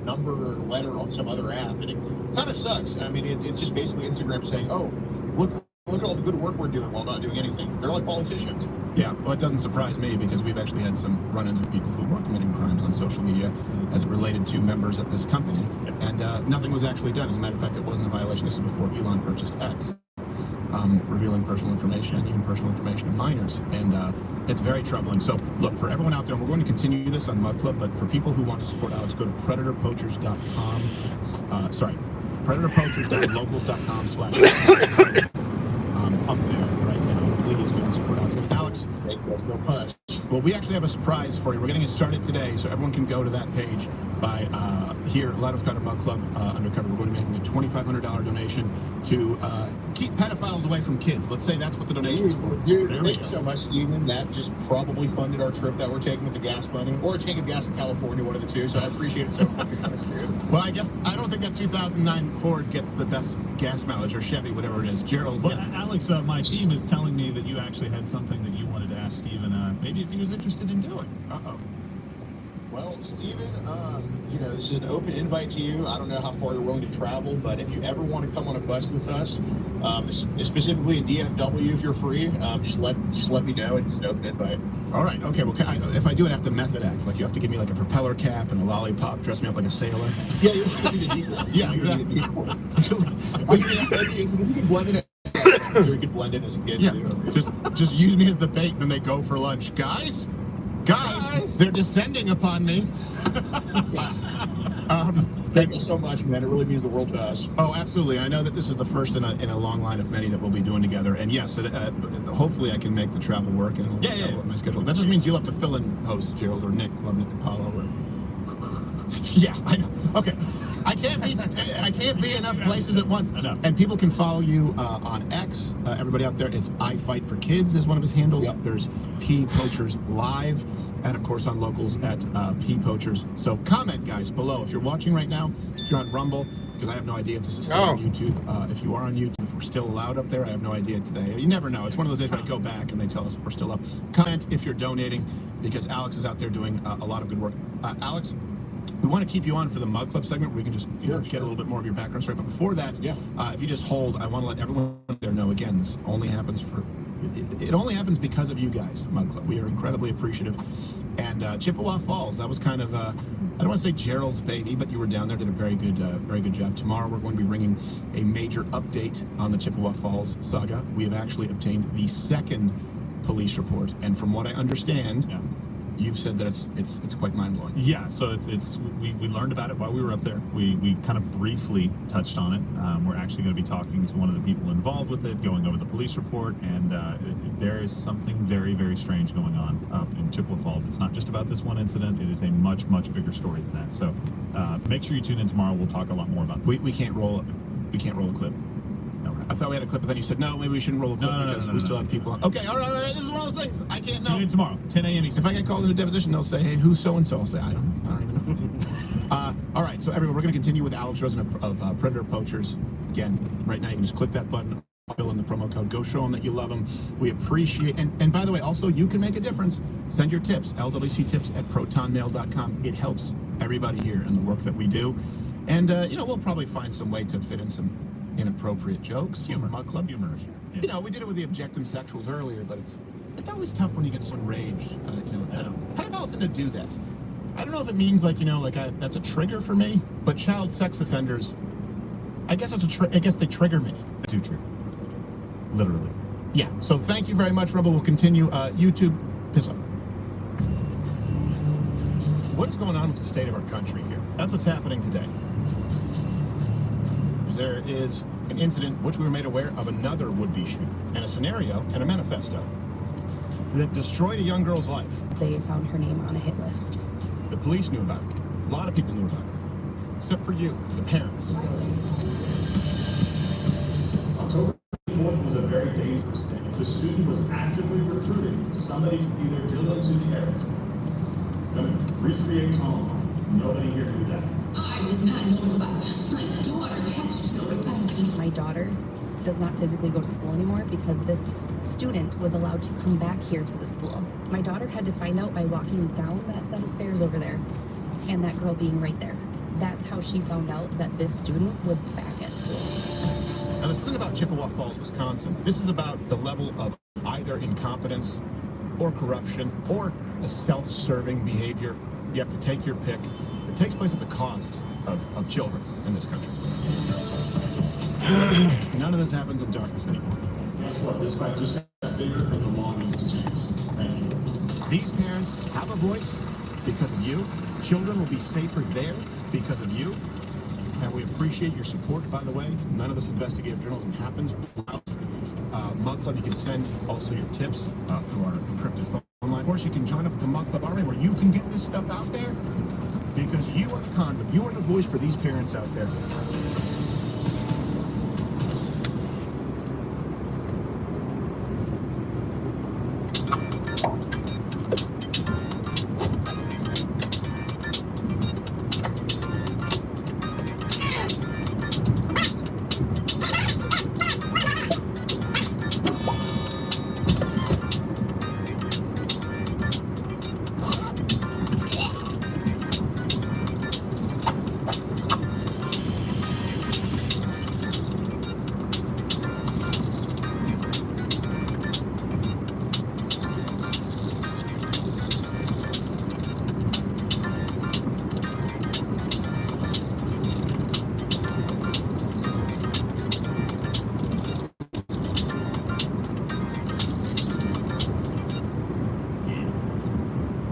number or letter on some other app, and it kind of sucks. I mean, it's just basically Instagram saying, "Oh, look at all the good work we're doing while not doing anything." They're like politicians. Yeah, well, it doesn't surprise me because we've actually had some run-ins with people who were committing crimes on social media as it related to members at this company, and nothing was actually done. As a matter of fact, it wasn't a violation. This is before Elon purchased X, revealing personal information and even personal information of minors, and it's very troubling. So, look, for everyone out there, and we're going to continue this on Mug Club, but for people who want to support Alex, go to predatorpoachers.com. predatorpoachers.locals.com/. Up there right now. Please go and support Alex. Alex, Let's go push. well, we actually have a surprise for you. We're getting it started today, so everyone can go to that page by here, Loud of Cutter Mug Club Undercover. We're going to be making a $2,500 donation to keep pedophiles away from kids. Let's say that's what the donation is for. Dude, thank you so much, Steven. That just probably funded our trip that we're taking with the gas money, or a tank of gas in California, one of the two. So I appreciate it so much, dude. Well, I don't think that 2009 Ford gets the best gas mileage, or Chevy, whatever it is. Gerald, well, yes. Alex, my team is telling me that you actually had something that you wanted to ask Steven, maybe if he was interested in doing. Uh-oh. Well, Steven, this is an open invite to you. I don't know how far you're willing to travel, but if you ever want to come on a bus with us, specifically in DFW, if you're free, just let me know. It's an open invite. All right. Okay. Well, if I do it, I have to method act. Like, you have to give me like a propeller cap and a lollipop, dress me up like a sailor. Yeah, you're just going to be the decoy. Yeah, exactly. You can blend in. You can blend in as a kid. Yeah. Too. Just use me as the bait, and then they go for lunch, guys, they're descending upon me. Thank you so much, man. It really means the world to us. Oh, absolutely. I know that this is the first in a long line of many that we'll be doing together. And yes, hopefully I can make the travel work and with my schedule. That just means you'll have to fill in host, Gerald, or Nick. Love Nick DiPaolo. Yeah, I know. Okay. I can't be enough places at once. And people can follow you on X. Everybody out there, it's I Fight for Kids is one of his handles. Yep. There's P Poachers Live, and of course on Locals at P Poachers. So comment, guys, below if you're watching right now. If you're on Rumble, because I have no idea if this is still on YouTube. If you are on YouTube, if we're still allowed up there, I have no idea today. You never know. It's one of those days where I go back and they tell us if we're still up. Comment if you're donating, because Alex is out there doing a lot of good work. Alex, we want to keep you on for the Mug Club segment where we can just get a little bit more of your background story. But before that, if you just hold, I want to let everyone there know, again, this only happens it only happens because of you guys, Mug Club. We are incredibly appreciative. And Chippewa Falls, that was kind of, I don't want to say Gerald's baby, but you were down there, did a very good job. Tomorrow we're going to be bringing a major update on the Chippewa Falls saga. We have actually obtained the second police report. And from what I understand, you've said that it's quite mind-blowing. Yeah, so we learned about it while we were up there. We kind of briefly touched on it. We're actually going to be talking to one of the people involved with it, going over the police report, and there is something very, very strange going on up in Chippewa Falls. It's not just about this one incident. It is a much, much bigger story than that. So make sure you tune in tomorrow. We'll talk a lot more about that. We can't roll a clip. I thought we had a clip, but then you said, no, maybe we shouldn't roll a clip because we still have people on. Okay, all right, this is one of those things. I can't know. Tune in tomorrow, 10 a.m. Eastern. If I get called into a deposition, they'll say, hey, who's so-and-so? I'll say, I don't even know. All right, so everyone, we're going to continue with Alex Rosen of Predator Poachers. Again, right now you can just click that button, fill in the promo code, go show them that you love them. We appreciate, and by the way, also, you can make a difference. Send your tips, lwctips@protonmail.com. It helps everybody here in the work that we do. And, we'll probably find some way to fit in some inappropriate jokes, humor, Mug Club. Humor. Yeah. We did it with the objectum sexuals earlier, but it's always tough when you get so enraged. Pedophiles tend to do that. I don't know if it means that's a trigger for me, but child sex offenders, I guess they trigger me. Too true. Literally. Yeah. So thank you very much, Rebel. We'll continue. YouTube, piss off. What's going on with the state of our country here? That's what's happening today. There is an incident which we were made aware of another would-be shooter, and a scenario and a manifesto that destroyed a young girl's life. They found her name on a hit list. The police knew about it. A lot of people knew about it, except for you, the parents. October 4th was a very dangerous day. The student was actively recruiting somebody to be their Dylan to the Eric. Going to recreate Columbine. Nobody here knew that. I was not notified. My daughter had to notify me. My daughter does not physically go to school anymore because this student was allowed to come back here to the school. My daughter had to find out by walking down that set of stairs over there and that girl being right there. that's how she found out that this student was back at school. Now, this isn't about Chippewa Falls, Wisconsin. This is about the level of either incompetence or corruption or a self-serving behavior. You have to take your pick. It takes place at the cost of children in this country. None of this happens in darkness anymore. Guess what? This fight just got bigger and the law needs to change. Thank you. These parents have a voice because of you. Children will be safer there because of you. And we appreciate your support, by the way. None of this investigative journalism happens without Mug Club. You can send also your tips through our encrypted phone line. Of course, you can join up with the Mug Club Army where you can get this stuff out there because you are the conduit. You are the voice for these parents out there.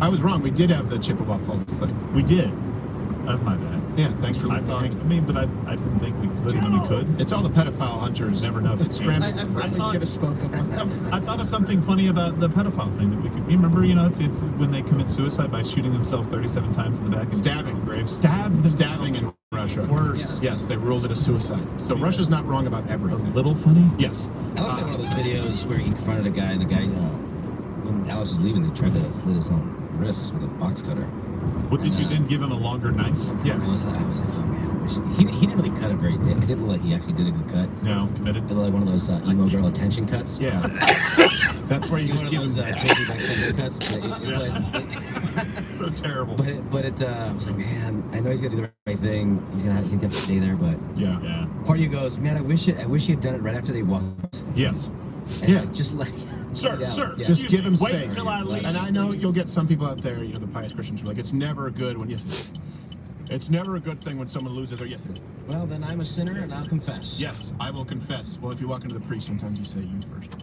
I was wrong. We did have the Chippewa Falls thing. We did. That's my bad. Yeah, thanks for I letting me thought, hang. I mean, but I didn't think we could, and we could. It's all the pedophile hunters. Never know if it's scrambled. I probably should have spoken on that. I thought of something funny about the pedophile thing that we could. You remember, it's when they commit suicide by shooting themselves 37 times in the back and Stabbing. grave, stabbed Stabbing in Russia. Worse. Yes, they ruled it a suicide. So Russia's not wrong about A everything. little funny. Yes. Alex had one of those videos where he confronted a guy, and the guy, when Alex was leaving, they tried to slit his own wrists with a box cutter. What did you then give him a longer knife? Yeah. I was like, oh man, I wish he didn't really cut it very. It didn't look like he actually did a good cut. No, committed. It looked like one of those emo girl attention cuts. Yeah. That's where you One just of give those them. taking back shoulder cuts. But So terrible. I was like, man, I know he's gonna do the right thing. He's gonna have to stay there, but Yeah. Yeah. part of you goes, man, I wish he had done it right after they walked. Yes. And Yeah. just like. Sir, Yeah, sir, yeah. Just give him wait space. until I leave. And I know you'll get some people out there, the pious Christians who are like, it's never good when it's never a good thing when someone loses, or yes, it is. Well, then I'm a sinner and I'll confess. Yes, I will confess. Well, if you walk into the priest, sometimes you say you first.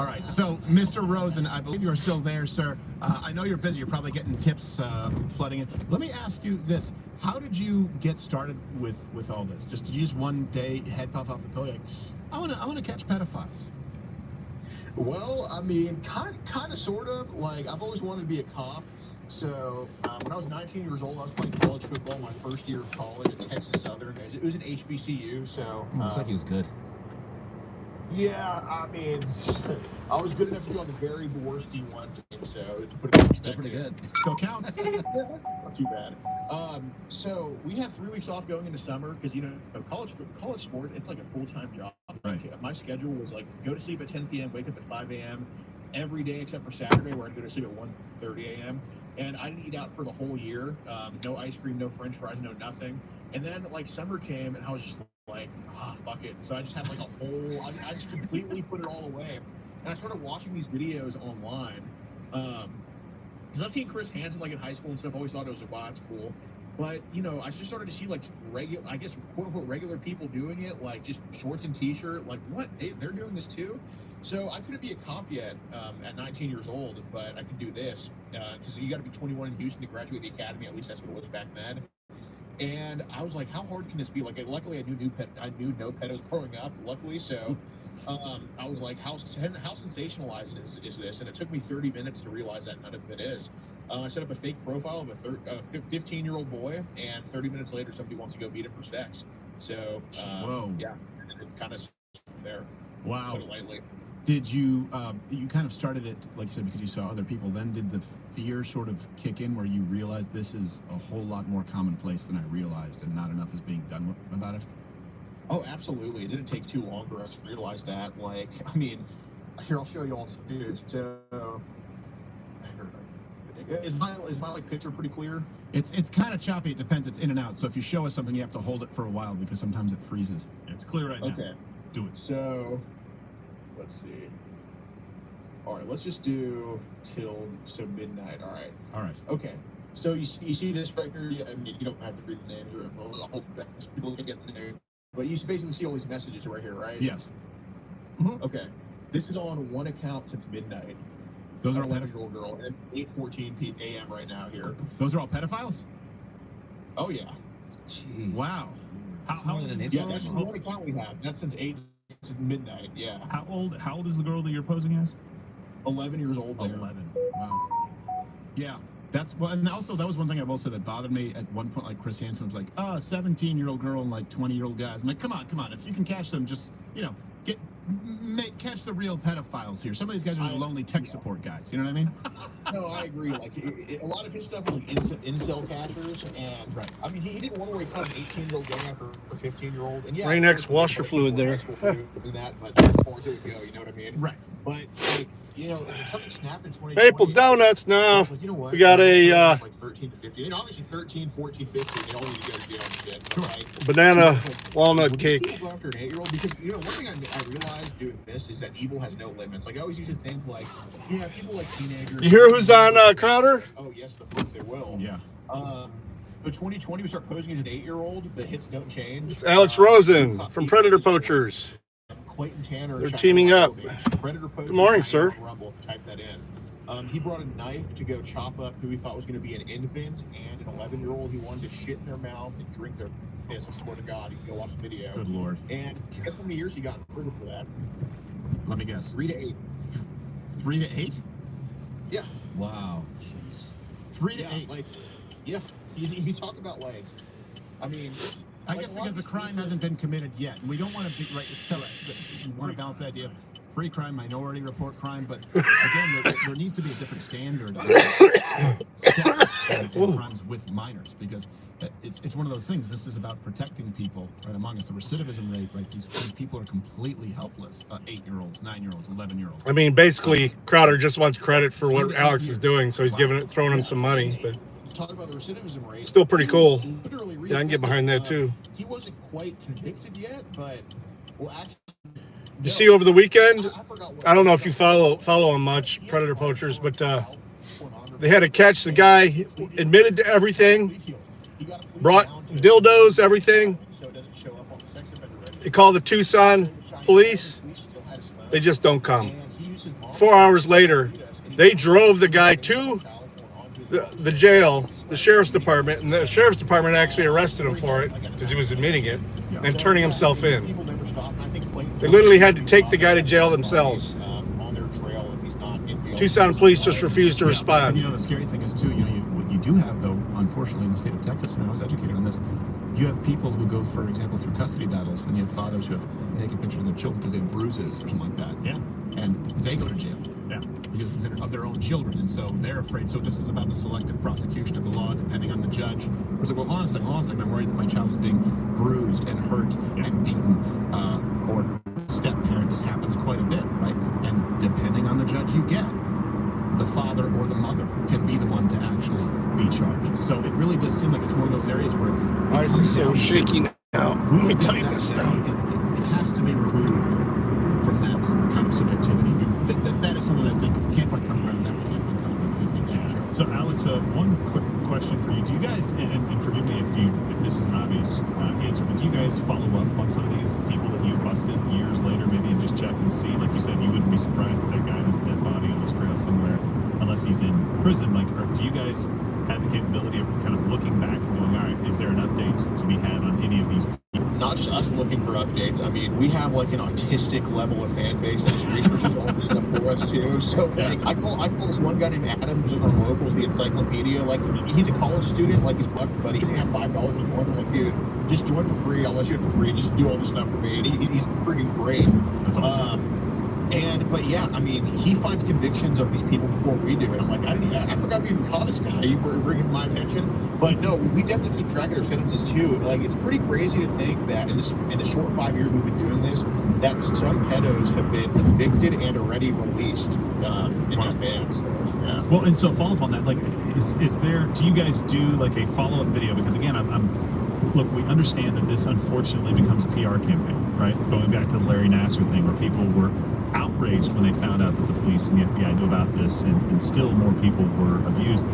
All right, so Mr. Rosen, I believe you are still there, sir. I know you're busy. You're probably getting tips flooding in. Let me ask you this. How did you get started with all this? Did you just one day head pop off the pillow, like, I want to catch pedophiles? Well, I mean, kind of, sort of. Like, I've always wanted to be a cop. So when I was 19 years old, I was playing college football my first year of college at Texas Southern. It was an HBCU, so... Looks like he was good. Yeah, I mean, I was good enough to be on the very worst D1 team, so to put it in Still pretty good. Still counts. Not too bad. So we have 3 weeks off going into summer because college sport, it's like a full-time job. Right. Like, my schedule was like go to sleep at 10 p.m., wake up at 5 a.m. every day except for Saturday where I'd go to sleep at 1:30 a.m. And I didn't eat out for the whole year. No ice cream, no French fries, no nothing. And then like summer came and I was just like, fuck it. So I just had like a whole, I just completely put it all away. And I started watching these videos online. Because I've seen Chris Hansen like in high school and stuff. I always thought it was like, wow, that's cool. But, I just started to see like I guess quote unquote regular people doing it, like just shorts and t-shirt. Like what? They're doing this too? So I couldn't be a cop yet at 19 years old, but I could do this because you got to be 21 in Houston to graduate the academy. At least that's what it was back then. And I was like, how hard can this be? Like, luckily I knew no pedos growing up. Luckily, so I was like, how sensationalized is this? And it took me 30 minutes to realize that none of it is. I set up a fake profile of a 15-year-old boy, and 30 minutes later, somebody wants to go beat him for sex. So, Whoa. yeah, it kind of there. Wow. Put it lightly. Did you you kind of started it, like you said, because you saw other people, then did the fear sort of kick in where you realized this is a whole lot more commonplace than I realized and not enough is being done about it? Oh, absolutely. It didn't take too long for us to realize that. Like, I mean, here, I'll show you all some dudes. So, Is my like picture pretty clear? It's kind of choppy. It depends. It's in and out. So if you show us something, you have to hold it for a while because sometimes it freezes. It's clear right now. Okay. Do it. So, let's see. All right, let's just do till midnight. All right. All right. Okay. So you see this right here? Yeah, I mean, you don't have to read the names or people can get the name. But you basically see all these messages right here, right? Yes. Okay. This is on one account since midnight. Those are all 11-year-old girl, and it's 8:14 a.m. right now here. Those are all pedophiles? Oh yeah. Jeez. Wow. How more than an Yeah, insult? that's just one account we have. That's since midnight. Yeah. How old is the girl that you're posing as? 11 years old. There. 11. Wow. Yeah. That's well, and also that was one thing I will say that bothered me at one point. Like Chris Hansen was like, 17-year-old girl and like 20-year-old guys. I'm like, come on. If you can catch them, just catch the real pedophiles here. Some of these guys are just lonely tech support guys. You know what I mean? No, I agree. Like a lot of his stuff was like incel catchers, and right. I mean, he didn't want to wait an 18-year-old going after a 15-year-old. And yeah, Right next washer fluid there. Doing that, but as far as it would go, you know what I mean? Right. But like, something snapped in 2020. Maple Donuts now. Like, you know what? We got a like 13 to 15. Obviously 13, 14, 15. They all need to go to jail and shit. Right? banana walnut When cake. people go after an 8-year-old, because one thing I realized doing this is that evil has no limits. Like I always used to think, like, people like teenagers. You hear who's on Crowder? Oh yes, the fuck they will. Yeah. But 2020, we start posing as an 8-year-old. The hits don't change. It's Alex Rosen from Predator Poachers. Clayton Tanner. They're teaming up. Predator Poachers. Good morning, sir. Rumble, if you type that in. He brought a knife to go chop up who he thought was going to be an infant and an 11-year-old who wanted to shit in their mouth and drink their piss. I swear to God, you can go watch the video. Good Lord. And guess how many years he got in prison for that? Let me guess. 3 to 8. 3 to 8? Yeah. Wow. 3 to 8. Like, yeah. You talk about like, I mean. I guess because the crime hasn't been committed yet. And we don't want to be, right, it's tough. You want to balance the idea of pre-crime, minority report crime, but again, there needs to be a different standard in crimes with minors, because it's one of those things. This is about protecting people right among us. The recidivism rate, right, these people are completely helpless. 8-year-olds, 9-year-olds, 11-year-olds. I mean, basically, Crowder just wants credit for what Alex is doing, so he's throwing him some money, but talk about the recidivism rate. still pretty cool. Yeah, I can get behind that too. He wasn't quite convicted yet, but actually. You see over the weekend, I don't know if you follow him much, Predator Poachers, but they had to catch the guy, admitted to everything, brought dildos, everything. They call the Tucson police. They just don't come. 4 hours later, they drove the guy to the jail, the sheriff's department, and the sheriff's department actually arrested him for it because he was admitting it and turning himself in. They literally had to take the guy to jail themselves. Tucson police just refused to respond. And the scary thing is too, what you do have though, unfortunately in the state of Texas, and I was educated on this, you have people who go, for example, through custody battles, and you have fathers who have naked pictures of their children because they have bruises or something like that. Yeah. And they go to jail. Yeah. Because it's considered of their own children, and so they're afraid. So this is about the selective prosecution of the law, depending on the judge. It's like, well, hold on a second. I'm worried that my child is being bruised and hurt and beaten, or step-parent. This happens quite a bit, right? And depending on the judge you get, the father or the mother can be the one to actually be charged. So it really does seem like it's one of those areas where Why is this so shaky now? Let me tighten this down. It has to be removed from that kind of subjectivity. That is something that I think if we can't quite come around that, we can't quite come around anything that. So Alex, one quick question for you. Do you guys, and forgive me if this is an obvious answer, but do you guys follow up on some of these people that you busted years later, maybe, and just check and see? Like you said, you wouldn't be surprised if that guy has a dead body on this trail somewhere, unless he's in prison. Like, or do you guys have the capability of kind of looking back and going, all right, is there an update to be had on any of these people? Not just us looking for updates. I mean, we have like an autistic level of fan base that just researches all this stuff for us too. So like, I call this one guy named Adam, who's on locals, the encyclopedia. Like, he's a college student, like he's bucked, but he didn't have $5 to join. I'm like, dude, just join for free. I'll let you in for free. Just do all this stuff for me. And he's freaking great. That's awesome. But yeah, I mean, he finds convictions of these people before we do, and I'm like, I forgot we even caught this guy. You were bringing to my attention, but no, we definitely keep track of their sentences too. Like, it's pretty crazy to think that in the short 5 years we've been doing this, that some pedos have been convicted and already released in advance. So, yeah. Well, and so follow up on that, like, is there? Do you guys do like a follow up video? Because again, look, we understand that this unfortunately becomes a PR campaign, right? Going back to the Larry Nassar thing, where people were outraged when they found out that the police and the FBI knew about this, and still more people were abused.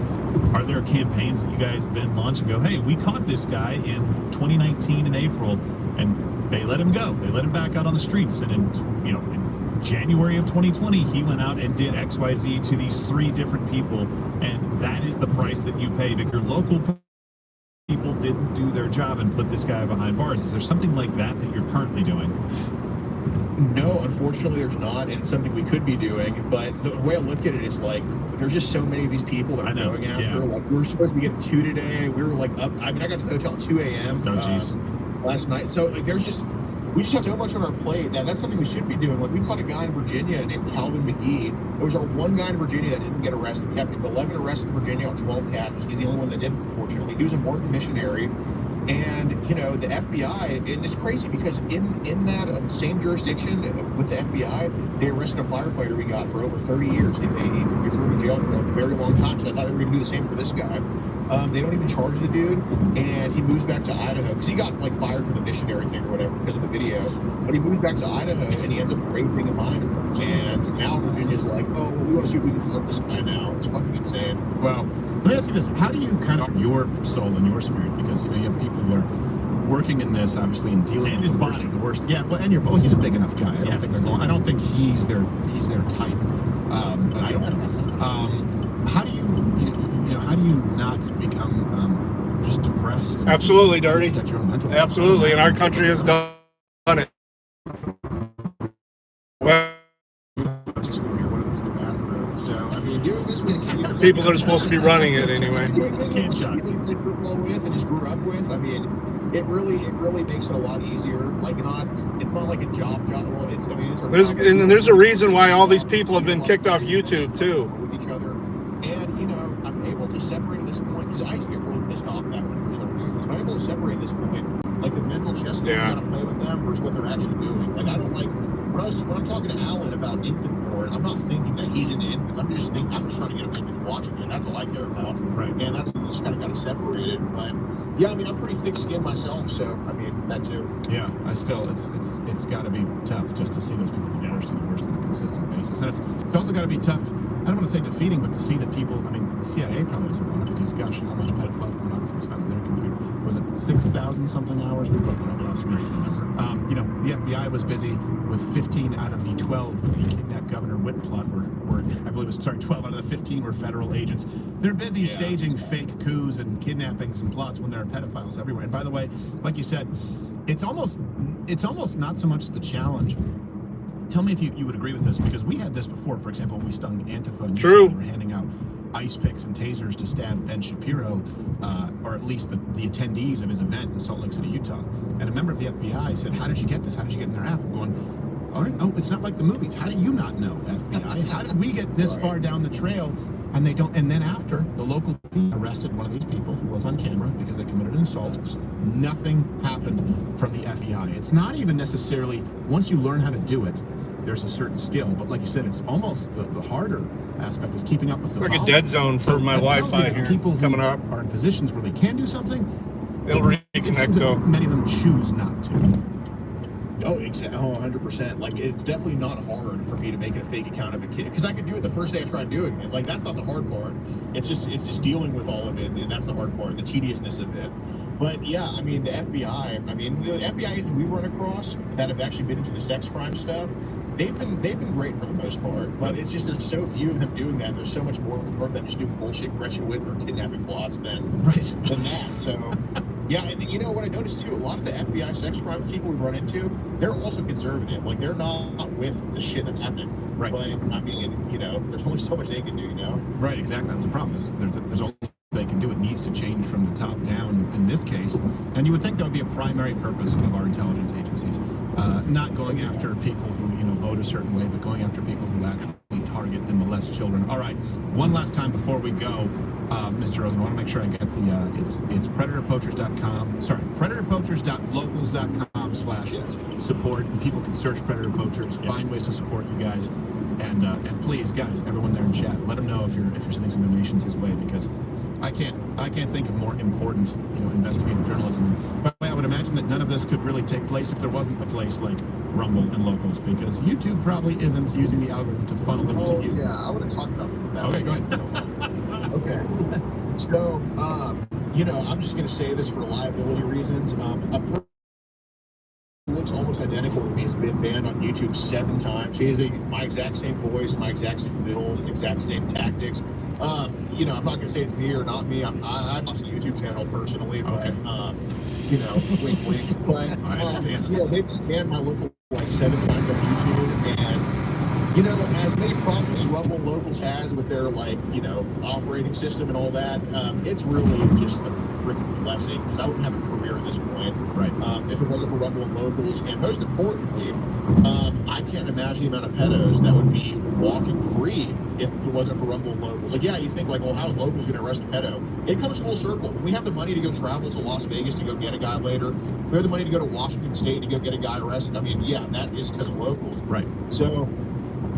Are there campaigns that you guys then launch and go, hey, we caught this guy in 2019 in April, and they let him go. They let him back out on the streets, and in January of 2020, he went out and did XYZ to these 3 different people, and that is the price that you pay because your local people didn't do their job and put this guy behind bars. Is there something like that you're currently doing? No, unfortunately there's not, and it's something we could be doing, but the way I look at it is like, there's just so many of these people that are going after. Yeah. Like, we were supposed to be getting 2 today. We were like up, I got to the hotel at 2 a.m. Oh, geez. Last night. So like, we just have so much on our plate. Now, that's something we should be doing. Like, we caught a guy in Virginia named Calvin McGee. There was our one guy in Virginia that didn't get arrested. We have 11 arrests in Virginia on 12 catches. He's the only one that didn't, unfortunately. He was a Mormon missionary. And, the FBI, and it's crazy because in that same jurisdiction with the FBI, they arrested a firefighter we got for over 30 years. They threw him in jail for a very long time, so I thought they were going to do the same for this guy. They don't even charge the dude, and he moves back to Idaho because he got like fired from the missionary thing or whatever because of the video. But he moves back to Idaho, and he ends up raping a minor. And now Virginia's like, oh, well, we want to see if we can hurt this guy now. It's fucking insane. Well, let me ask you this: how do you kind of your soul and your spirit? Because you have people who are working in this, obviously, and dealing with the worst of the worst. Yeah, well, and he's a big enough guy. I don't think he's their type. But I don't know. How do you how do you not become just depressed? Absolutely, Dirty. Your own mental Absolutely, and our country has done it. Well, So, I mean, doing this with people that are supposed to be running it anyway. Can shot. People you played football with and just grew up with. I mean, it really makes it a lot easier. Like, it's not like a job. Well, it's There's a reason why all these people have been kicked off YouTube too. With each other, and I'm able to separate at this point because I used to get really pissed off back when I first started doing this. But I'm able to separate at this point, like the mental chess game, you gotta play with them versus what they're actually doing. Like, I don't like when I'm talking to Alan about infant porn, I'm not thinking that he's into infants. I'm just trying to get him to watching it. That's all I care about. Right. And that's just kind of got to separate it. But yeah, I mean, I'm pretty thick-skinned myself, so I mean that too. Yeah, it's got to be tough just to see those people the worst and the worst on a consistent basis, and it's also got to be tough. I don't want to say defeating, but to see that people. I mean, the CIA probably doesn't want it because gosh, how much pedophile pornography was found on their computer? Was it 6,000 something hours? We brought that up last week. The FBI was busy with 15 out of the 12 with the kidnapped Governor Whitten plot, where I believe 12 out of the 15 were federal agents. They're busy staging fake coups and kidnappings and plots when there are pedophiles everywhere. And by the way, like you said, it's almost not so much the challenge. Tell me if you would agree with this, because we had this before. For example, when we stung Antifa in Utah, they were handing out ice picks and tasers to stab Ben Shapiro, or at least the attendees of his event in Salt Lake City, Utah. And a member of the FBI said, "How did you get this? How did you get in their app?" I'm going, "Oh, it's not like the movies. How do you not know, FBI? How did we get this far down the trail?" And they don't. And then after, the local police arrested one of these people who was on camera because they committed an assault. Nothing happened from the FBI. It's not even necessarily, once you learn how to do it, there's a certain skill. But like you said, it's almost the harder aspect is keeping up with the volume. It's like a dead zone for my Wi-Fi here. People coming up are in positions where they can do something. They'll reconnect though. Many of them choose not to. Oh, exactly. 100%. Like, it's definitely not hard for me to make a fake account of a kid, because I could do it the first day I tried doing it. Like, that's not the hard part. It's just dealing with all of it, and that's the hard part, the tediousness of it. But yeah, I mean, the FBI. I mean, the FBI agents we've run across that have actually been into the sex crime stuff, they've been great for the most part. But it's just there's so few of them doing that. There's so much more of them just doing bullshit Gretchen Whitmer kidnapping plots than that. So. Yeah, and you know what I noticed too, a lot of the FBI sex crime people we run into, they're also conservative. Like, they're not with the shit that's happening. Right. But I mean, there's only so much they can do, Right, exactly. That's the problem. There's only they can do. It needs to change from the top down in this case. And you would think that would be a primary purpose of our intelligence agencies, not going after people who vote a certain way, but going after people who actually target and molest children. All right, one last time before we go, Mr. Rosen, I want to make sure I get the it's predatorpoachers.com. Sorry, predatorpoachers.locals.com/support, and people can search Predator Poachers, find ways to support you guys. And please, guys, everyone there in chat, let him know if you're sending some donations his way, because I can't think of more important, investigative journalism. And by the way, I would imagine that none of this could really take place if there wasn't a place like Rumble and Locals, because YouTube probably isn't using the algorithm to funnel them to you. Yeah, I want to talk about that. Okay, go ahead. Okay. So, I'm just going to say this for liability reasons. A person who looks almost identical to me has been banned on YouTube 7 times. He has my exact same voice, my exact same build, exact same tactics. I'm not going to say it's me or not me. I lost a YouTube channel personally, but, okay. Wink, wink. But, I understand. they've scanned my look like 7 times on YouTube, and as many problems as Rumble Locals has with their operating system and all that, it's really just a freaking blessing, because I wouldn't have a career at this point. Right. If it wasn't for Rumble and Locals, and most importantly, I can't imagine the amount of pedos that would be walking free if it wasn't for Rumble and Locals. You think how's Locals going to arrest a pedo? It comes full circle. We have the money to go travel to Las Vegas to go get a guy later. We have the money to go to Washington State to go get a guy arrested. I mean, yeah, that is because of Locals. Right. So,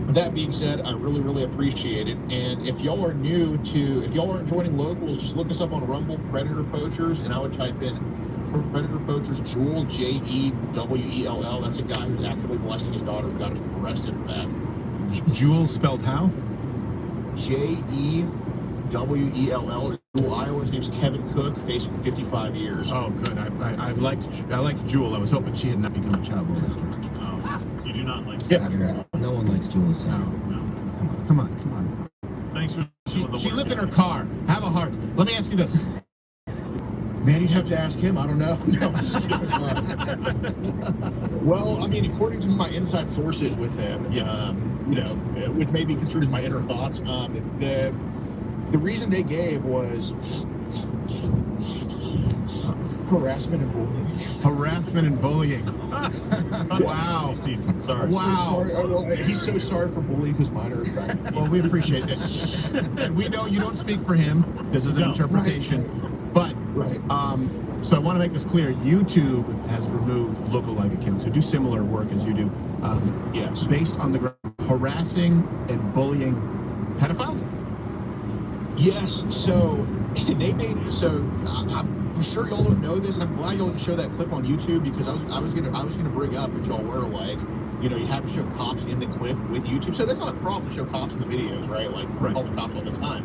that being said, I really, really appreciate it. And if y'all aren't joining Locals, just look us up on Rumble, Predator Poachers, and I would type in Predator Poachers, Jewel, Jewell. That's a guy who's actively molesting his daughter. We got him arrested for that. Jewel spelled how? Jewell. Jewel, Iowa. His name's Kevin Cook, facing 55 years. Oh, good. I liked Jewel. I was hoping she had not become a child molester. Oh, you do not like Yeah. No one likes Jules. No. Come on now. Thanks for She lived in her car. Have a heart. Let me ask you this. Man, you'd have to ask him. I don't know. No, I'm just kidding. Well, according to my inside sources with him, yes. Which may be construed as my inner thoughts, the reason they gave was harassment and bullying. Harassment and bullying. Wow. Sorry. Wow. He's so sorry for bullying his minor. Well, we appreciate it. And we know you don't speak for him. This is an interpretation. Right. But, so I want to make this clear. YouTube has removed lookalike accounts who do similar work as you do. Yes. Based on the harassing and bullying pedophiles? Yes, so they made I'm sure y'all don't know this, and I'm glad y'all didn't show that clip on YouTube, because I was gonna bring up if y'all were you have to show cops in the clip with YouTube. So that's not a problem to show cops in the videos, right? We call the cops all the time.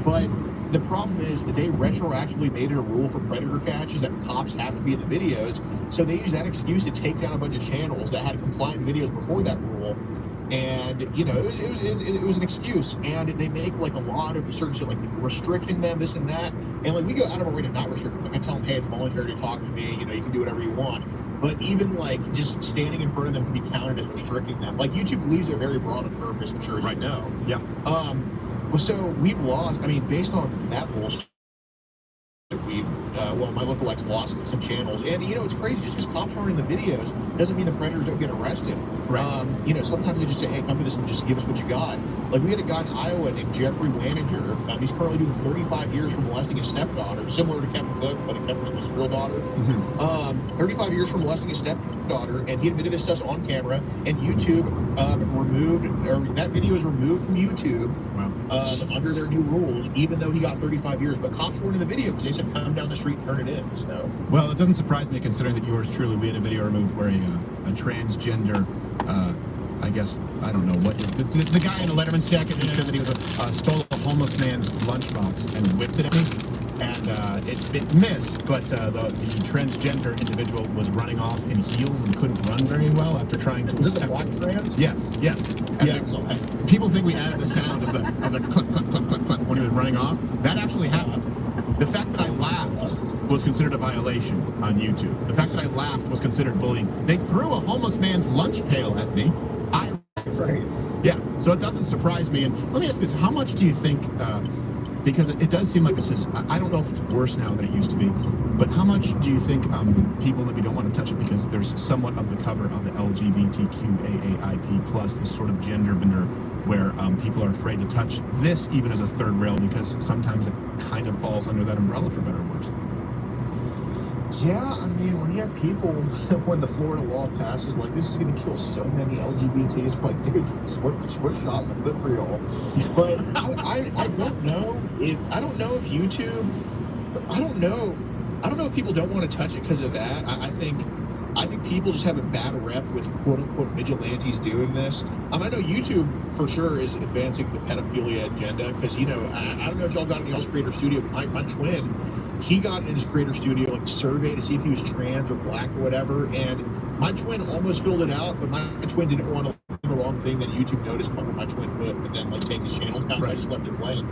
But the problem is they retroactively made it a rule for predator catches that cops have to be in the videos. So they use that excuse to take down a bunch of channels that had compliant videos before that rule. And it was an excuse, and they make a lot of certain shit, restricting them, this and that, and we go out of our way to not restrict them. I tell them, hey, it's voluntary to talk to me, you can do whatever you want. But even just standing in front of them can be counted as restricting them. YouTube leaves it very broad on purpose, I'm sure as you know. Yeah. So we've lost, based on that bullshit, my lookalikes lost some channels, and it's crazy. Just because cops aren't in the videos doesn't mean the predators don't get arrested. Right. Sometimes they just say, hey, come to this and just give us what you got. We had a guy in Iowa named Jeffrey Waninger. He's currently doing 35 years for molesting his stepdaughter, similar to Kevin Cook, but Kevin Cook was his real daughter. Mm-hmm. 35 years for molesting his stepdaughter, and he admitted this stuff on camera, and YouTube that video is removed from YouTube. Wow. Under their new rules, even though he got 35 years. But cops weren't in the video because they said come down the street and turn it in. So, well, it doesn't surprise me considering that yours truly, we had a video removed where a transgender, I guess, I don't know what, the guy in a Letterman's jacket who said that he stole a homeless man's lunchbox and whipped it at me. And it missed, but the transgender individual was running off in heels and couldn't run very well after trying to Is it the black trans? Yes. And Yeah. People think we added the sound of the click, click, click, click, click when he was running off. That actually happened. The fact that I laughed was considered a violation on YouTube. The fact that I laughed was considered bullying. They threw a homeless man's lunch pail at me. Yeah, so it doesn't surprise me. And let me ask this: how much do you think because it does seem like this is, I don't know if it's worse now than it used to be, but how much do you think people maybe don't want to touch it because there's somewhat of the cover of the LGBTQAAIP plus, this sort of gender bender where people are afraid to touch this even as a third rail because sometimes it kind of falls under that umbrella, for better or worse. Yeah, I mean, when you have people, when the Florida law passes, like, this is going to kill so many LGBTs, like, dude, what shot in the foot for y'all? But I don't know I don't know if YouTube, I don't know if people don't want to touch it because of that. I think people just have a bad rep with quote-unquote vigilantes doing this. I know YouTube for sure is advancing the pedophilia agenda because, you know, I don't know if y'all got in y'all's creator studio. My twin, he got in his creator studio, like, survey to see if he was trans or black or whatever, and my twin almost filled it out, but my twin didn't want to do the wrong thing that YouTube noticed what my twin put and then, like, take his channel down. Right. I just left it blank.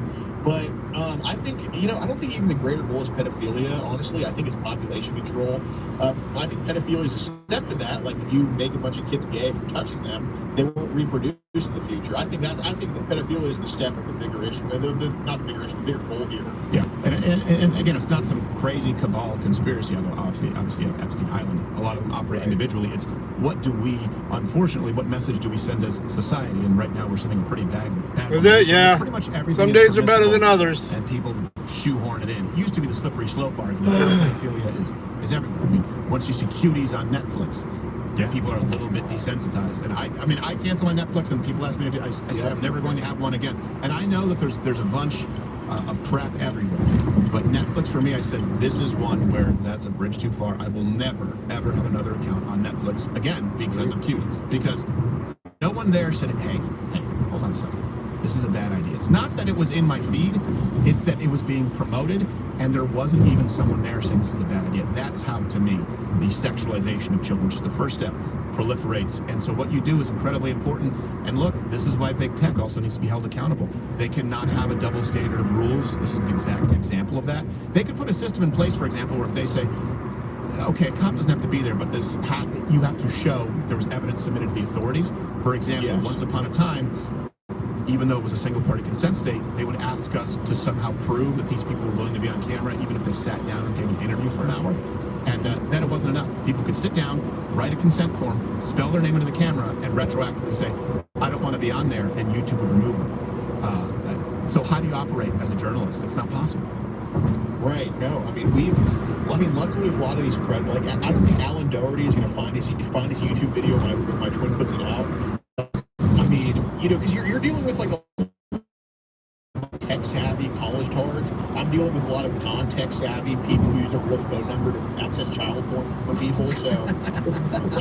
But I think, you know, I don't think even the greater goal is pedophilia, honestly. I think it's population control. I think pedophilia is a step to that. Like, if you make a bunch of kids gay from touching them, they won't reproduce in the future. I think that pedophilia is the step of the bigger issue, not the bigger issue, the bigger goal here. Yeah, and again, it's not some crazy cabal conspiracy, although obviously Epstein Island, a lot of them operate individually. It's unfortunately, what message do we send as society? And right now we're sending a pretty bad Is it? Yeah. Pretty much everything. Some days are better than others. And people shoehorn it in. It used to be the slippery slope argument. Pedophilia is everywhere. I mean, once you see cuties on Netflix, people are a little bit desensitized. And I mean, I cancel my Netflix, and people ask me to do. I said I'm never going to have one again. And I know that there's a bunch of crap everywhere. But Netflix, for me, I said, this is one where that's a bridge too far. I will never, ever have another account on Netflix again because of cuties. Because no one there said, hey, hold on a second. This is a bad idea. It's not that it was in my feed, it's that it was being promoted, and there wasn't even someone there saying this is a bad idea. That's how, to me, the sexualization of children, which is the first step, proliferates. And so what you do is incredibly important. And look, this is why big tech also needs to be held accountable. They cannot have a double standard of rules. This is an exact example of that. They could put a system in place, for example, where if they say, okay, a cop doesn't have to be there, but you have to show that there was evidence submitted to the authorities. For example, once upon a time, even though it was a single-party consent state, they would ask us to somehow prove that these people were willing to be on camera, even if they sat down and gave an interview for an hour. And then it wasn't enough. People could sit down, write a consent form, spell their name into the camera, and retroactively say, I don't want to be on there, and YouTube would remove them. So how do you operate as a journalist? It's not possible. Right. No. I mean, luckily, a lot of these I don't think Alan Doherty is going to find his YouTube video when my twin puts it out. I mean, you know, because you're dealing with like a tech-savvy college tards. I'm dealing with a lot of non-tech savvy people who use their real phone number to access child porn for people. So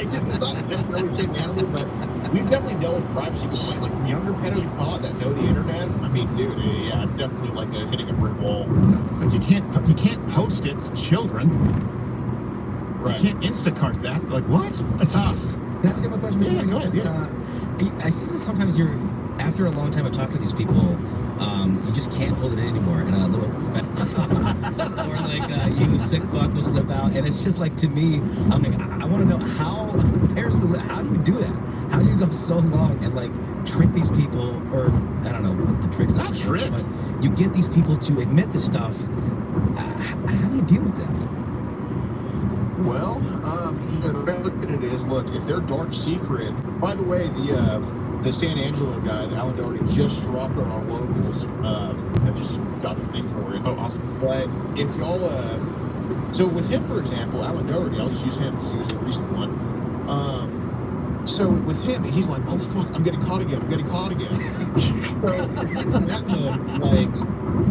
this is not necessarily the same animal, but we've definitely dealt with privacy complaints, like from younger pedos that know the internet. I mean, dude, yeah, it's definitely like hitting a brick wall. It's like you can't post it's children. Right. You can't Instacart that. Like what? Can I ask you a question? Yeah, go ahead. Yeah. I see that sometimes after a long time of talking to these people, you just can't hold it in anymore, and a little or like you sick fuck will slip out, and it's just like, to me, I'm like, I want to know how do you do that? How do you go so long and like trick these people, or I don't know what the trick's not trick, but you get these people to admit this stuff. How do you deal with that? Well, you know, the way I look at it is, look, if they're dark secret. By the way, the San Angelo guy, the Alan Doherty, just dropped on our locals. I just got the thing for it. Oh, awesome. But if y'all, so with him, for example, Alan Doherty, I'll just use him because he was the recent one. So with him, he's like, oh fuck, I'm getting caught again. So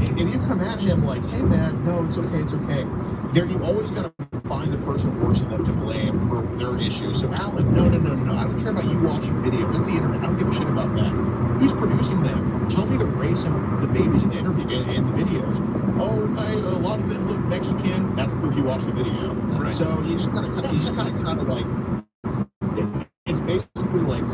if you come at him like, hey man, no, it's okay. There, you always got to find the person worse than them to blame for their issue. So Alan, no, I don't care about you watching videos. That's the internet. I don't give a shit about that. Who's producing them? Tell me the race of the babies in the interview and the videos. Oh, okay, a lot of them look Mexican. That's proof you watch the video. Right. So you just kind of like, it's basically like,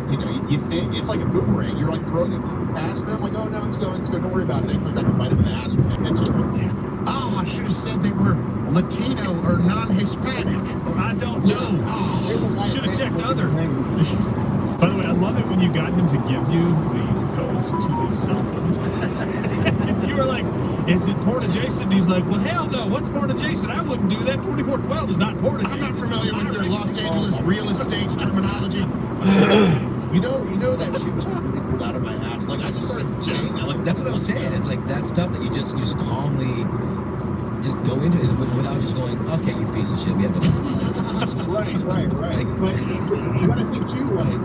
you know, you think it's like a boomerang. You're like throwing it past them, like, oh no, it's going. Don't worry about it. Then it comes back and bite them in the ass when they mention it. Yeah. Oh, I should have said they were Latino or non-Hispanic. I don't know. Oh, should have checked other. By the way, I love it when you got him to give you the code to his cell phone. You were like, is it porn adjacent? And he's like, well, hell no. What's porn adjacent? I wouldn't do that. 2412 is not porn adjacent. I'm not familiar with their Los Angeles real estate terminology. You know that shit was completely pulled out of my ass. Like, I just started saying that. Like, That's what I'm saying. It's like that stuff that you just calmly just go into it without just going, okay, you piece of shit. We have a Right. But you gotta think too, like,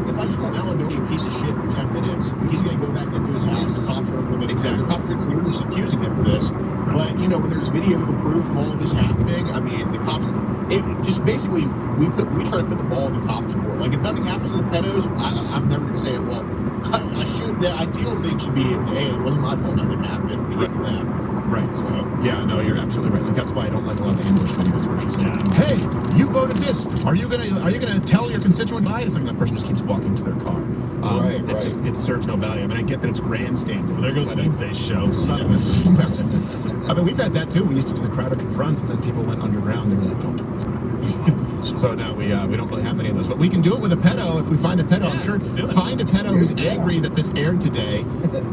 if I just call Alan Doty a piece of shit for 10 minutes, he's gonna go back into his house. The cops are limited. Exactly. The cops are just accusing him of this. But you know, when there's video proof of all of this happening, I mean, the cops. It just basically we try to put the ball in the cops' court. Like, if nothing happens to the pedos, I'm never gonna say it. Well, I should. The ideal thing should be, hey, it wasn't my fault. Nothing happened. We get to that. Right. So, yeah, no, you're absolutely right. Like, that's why I don't like a lot of the English videos where she's like, "Hey, you voted this. Are you gonna tell your constituent why?" It's like that person just keeps walking to their car. It serves no value. I mean, I get that it's grandstanding. Well, there goes Wednesday's show. I mean, we've had that too. We used to do the crowd of confronts, and then people went underground. They were like, "Don't do this." So now we don't really have many of those, but we can do it with a pedo if we find a pedo. I'm sure find a pedo who's angry that this aired today,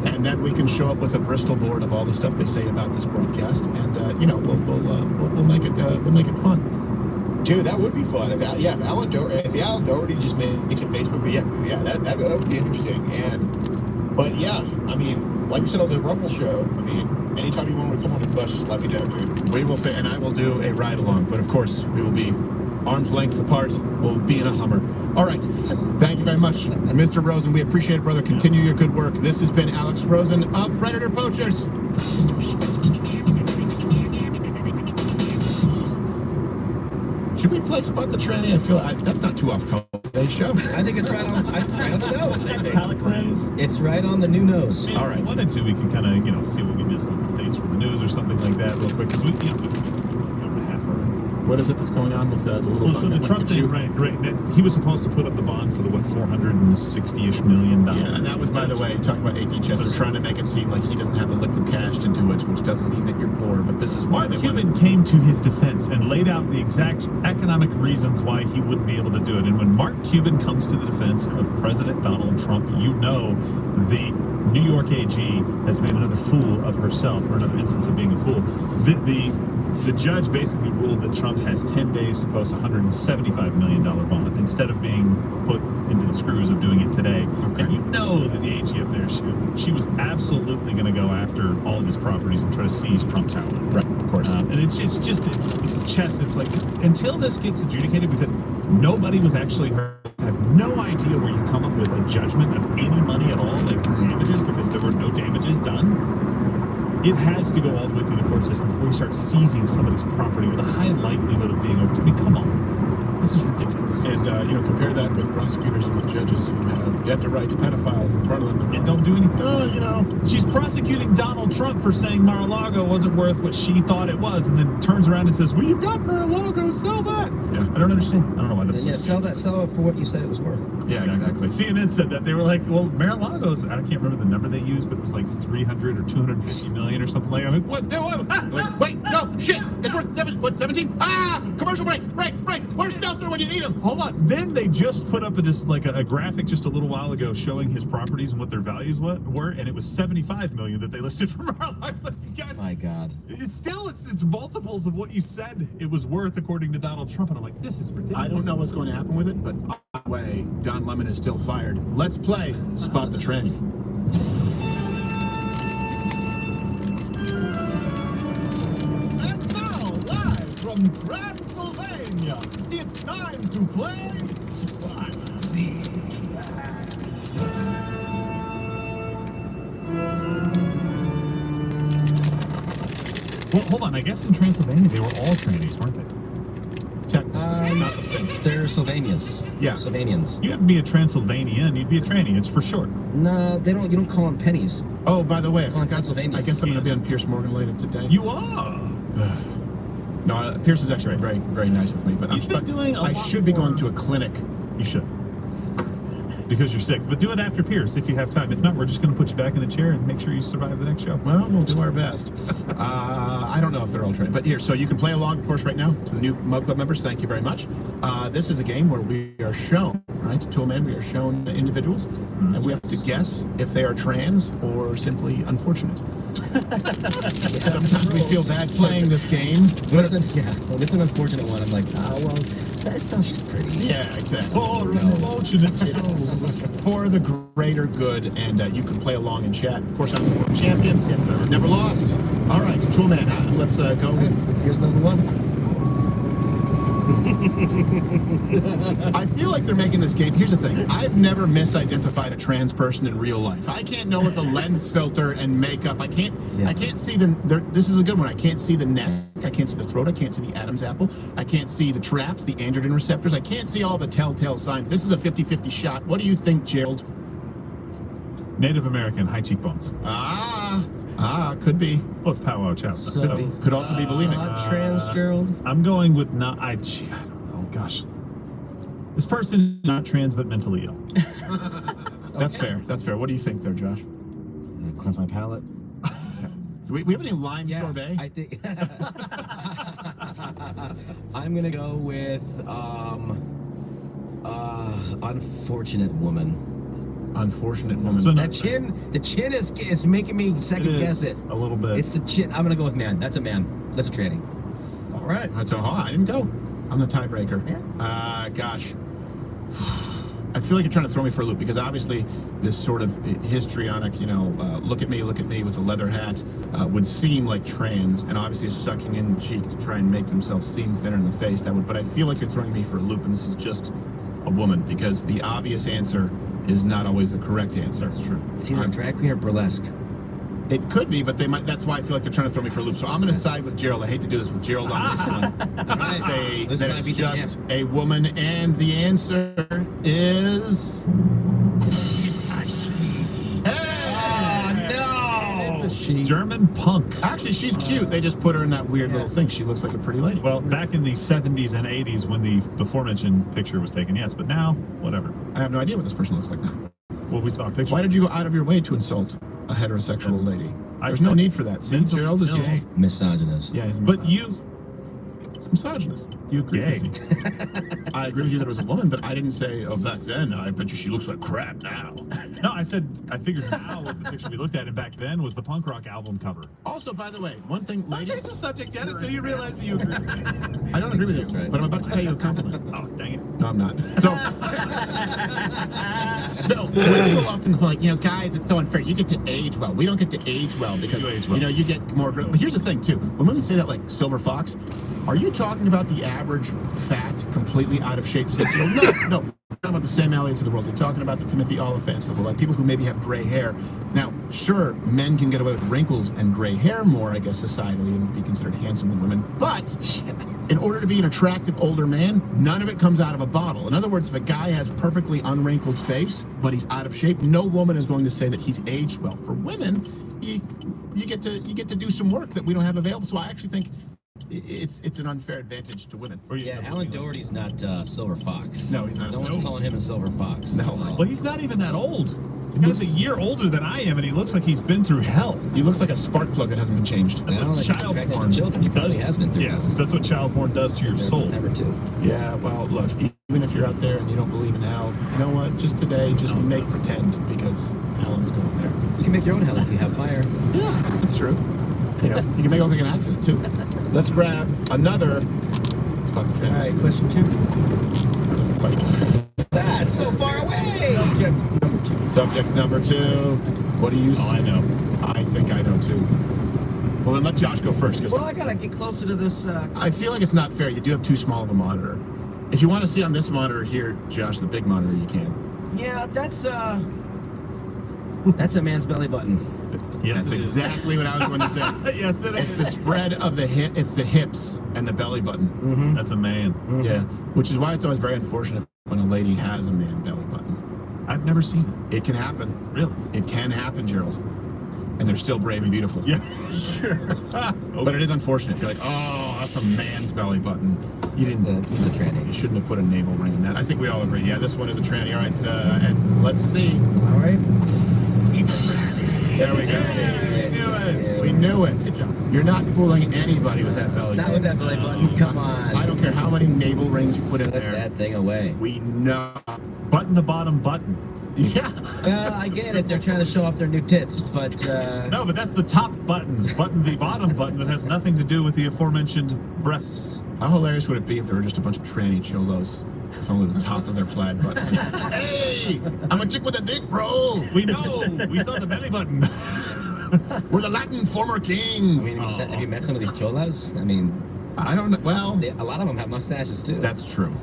and then we can show up with a Bristol board of all the stuff they say about this broadcast, and we'll make it fun. Dude, that would be fun. If Alan Doherty just makes a Facebook, that would be interesting. But yeah, I mean, like we said on the Rumble show, I mean, anytime you want to come on the bus, just let me know, dude. We will fit, and I will do a ride along. But of course, we will be arm's lengths apart. We'll be in a Hummer. All right. Thank you very much, Mr. Rosen. We appreciate it, brother. Continue your good work. This has been Alex Rosen of Predator Poachers. Should we play Spot the Tranny? I feel that's not too off color. Today's show. I think it's right on the nose. Palate. It's right on the new nose. All right. If we wanted to, we could kind of, see what we missed on updates from the news or something like that real quick, because we half already. What is it that's going on with the little? Well, so the Trump thing, right. He was supposed to put up the bond for the $460-ish million. Yeah, and that was, by the way, talking about A.D. Chester trying to make it seem like he doesn't have the liquid cash to do it, which doesn't mean that you're poor. But this is why Mark Cuban came to his defense and laid out the exact economic reasons why he wouldn't be able to do it. And when Mark Cuban comes to the defense of President Donald Trump, you know the New York AG has made another fool of herself, or another instance of being a fool. The judge basically ruled that Trump has 10 days to post a $175 million bond instead of being put into the screws of doing it today. Okay. And you know that the AG up there, she was absolutely going to go after all of his properties and try to seize Trump Tower. Right, of course. And it's a chess. It's like, until this gets adjudicated, because nobody was actually hurt. I have no idea where you come up with a judgment of any money at all, like for damages, because there were no damages done. It has to go all the way through the court system before you start seizing somebody's property with a high likelihood of being overturned. I mean, come on. This is ridiculous. And, compare that with prosecutors and with judges who have dead to rights pedophiles in front of them. And don't do anything. She's prosecuting Donald Trump for saying Mar-a-Lago wasn't worth what she thought it was, and then turns around and says, well, you've got Mar-a-Lago, sell that. Yeah. I don't understand. I don't know why that's sell it for what you said it was worth. Yeah, exactly. CNN said that. They were like, well, Mar-a-Lago's, I can't remember the number they used, but it was like 300 or 250 million or something like that. I'm like, what? No, Wait, no, shit! It's worth 17? Ah! Commercial break! Where's Stelter when you need him? Hold on. Then they just put up a graphic just a little while ago showing his properties and what their values were, and it was 75 million that they listed for Mar-a-Lago. Guys, my God. It's multiples of what you said it was worth according to Donald Trump, and I'm like, this is ridiculous. I don't know what's going to happen with it, but either way, Don Lemon is still fired. Let's play Spot the Tranny. And now, live from Transylvania, it's time to play Spot the Well, hold on. I guess in Transylvania they were all trannies, weren't they? Not the same. They're Sylvanians. Yeah. Sylvanians. You wouldn't be a Transylvanian, you'd be a tranny. It's for short. No, they don't. You don't call them pennies. Oh, by the way, I Call them forgot to, I Pennsylvanians. guess I'm going to be on Pierce Morgan later today. You are. No, Pierce is actually very, very nice with me, but He's been doing a I lot should be more. going to a clinic. You should. Because you're sick. But do it after Pierce if you have time. If not, we're just going to put you back in the chair and make sure you survive the next show. Well, we'll do our best. I don't know if they're all trained, but here, so you can play along, of course, right now to the new Mug Club members. Thank you very much. This is a game where we are shown, right, to a man, we are shown individuals, and we have to guess if they are trans or simply unfortunate. Sometimes we feel bad playing this game. But it's, when it's an unfortunate one, I'm like, oh, well, no, she's pretty. yeah, exactly. It's for the greater good, and you can play along and chat. Of course, I'm the world champion. Never lost. All right, Toolman, let's go with... Here's number one. I feel like they're making this game. Here's the thing. I've never misidentified a trans person in real life. I can't know with a lens filter and makeup. I can't see the... This is a good one. I can't see the neck. I can't see the throat. I can't see the Adam's apple. I can't see the traps, the androgen receptors. I can't see all the telltale signs. This is a 50-50 shot. What do you think, Gerald? Native American, high cheekbones. Could be. Oh, it's Pow Wow Chow. Could also be bulimic. Trans, Gerald. I'm going with not. I don't know. Gosh, this person is not trans but mentally ill. That's fair. That's fair. What do you think there, Josh? Cleanse my palate. Do we have any lime sorbet? I think I'm gonna go with unfortunate woman. Unfortunate woman. So The chin is making me second guess it. A little bit. It's the chin. I'm gonna go with man. That's a man. That's a tranny. All right. So I didn't go. I'm the tiebreaker. Yeah. Gosh. I feel like you're trying to throw me for a loop because obviously this sort of histrionic, look at me with a leather hat would seem like trans, and obviously is sucking in the cheek to try and make themselves seem thinner in the face. But I feel like you're throwing me for a loop, and this is just a woman because the obvious answer is not always the correct answer. That's true. It's either drag queen or burlesque. It could be, but they might. That's why I feel like they're trying to throw me for a loop. So I'm going to side with Gerald. I hate to do this with Gerald on this one. I'm going to say that it's just a woman, and the answer is... German punk. Actually, she's cute. They just put her in that weird little thing. She looks like a pretty lady. Well, back in the 70s and 80s when the before-mentioned picture was taken, yes, but now, whatever. I have no idea what this person looks like now. Well, we saw a picture. Why did you go out of your way to insult a heterosexual lady? There's no need for that. See, Gerald is just... Misogynist. Yeah, he's a But misogynist. It's misogynist. You gay. I agree with you that it was a woman, but I didn't say, oh, back then, I bet you she looks like crap now. No, I figured now was the picture we looked at, and back then was the punk rock album cover. Also, by the way, one thing, Don't change the subject yet until you realize you agree. I don't agree with you, That's right. but I'm about to pay you a compliment. Oh, dang it. No, I'm not. So, no, people often feel like, guys, it's so unfair. You get to age well. We don't get to age well because, You age well. you get more. But here's the thing, too. When women say that, like Silver Fox, are you talking about the average, fat, completely out of shape 6-year-old? No. You're talking about the Sam Elliott's of the world. You're talking about the Timothy Oliphants of the world, like people who maybe have gray hair. Now, sure, men can get away with wrinkles and gray hair more, I guess, societally, and be considered handsome than women. But in order to be an attractive older man, none of it comes out of a bottle. In other words, if a guy has perfectly unwrinkled face, but he's out of shape, no woman is going to say that he's aged well. For women, you get to do some work that we don't have available. So I actually think it's an unfair advantage to women. Yeah, Alan Doherty's not Silver Fox. No, he's not. No one's calling him a Silver Fox. No. Well, he's not even that old. He's a year older than I am, and he looks like he's been through hell. He looks like a spark plug that hasn't been changed. I don't think Child he's porn children. He probably does. has been through. Yes, that's what child porn does to your soul. Number 2. Yeah, well, look, even if you're out there and you don't believe in hell, you know what? Just today, make pretend because Alan's going there. You can make your own hell if you have fire. Yeah, that's true. You can make it look like an accident, too. Let's grab another spot the train. All right, question 2. Question. That's so far away. Subject number 2. What do you Oh, I know. I think I know, too. Well, then let Josh go first. Well, I gotta get closer to this. I feel like it's not fair. You do have too small of a monitor. If you want to see on this monitor here, Josh, the big monitor, you can. Yeah, that's a man's belly button. Yes, That's it is. exactly what I was going to say. Yes, it It's is. the spread of the hip. It's the hips and the belly button. Mm-hmm. That's a man. Yeah, which is why it's always very unfortunate when a lady has a man belly button. I've never seen it. It can happen. Really? It can happen, Gerald. And they're still brave and beautiful. Yeah, sure. But it is unfortunate. You're like, oh, that's a man's belly button. You didn't. It's a tranny. You shouldn't have put a navel ring in that. I think we all agree. Yeah, this one is a tranny. All right, and let's see. All right. There we go. We knew it. Good job. You're not fooling anybody with that belly Not button. with that belly button. Come on. I don't care how many navel rings you put in Put there. that thing away. We know Button the bottom button. Yeah. I get it. They're trying to show off their new tits, but No, but that's the top buttons. Button the bottom button that has nothing to do with the aforementioned breasts. How hilarious would it be if there were just a bunch of tranny cholos? It's only the top of their plaid button. Hey, I'm a chick with a dick, bro. We know. We saw the belly button. We're the Latin former kings. I mean, have you met some of these cholas? I mean, I don't know. Well, a lot of them have mustaches too. that's true.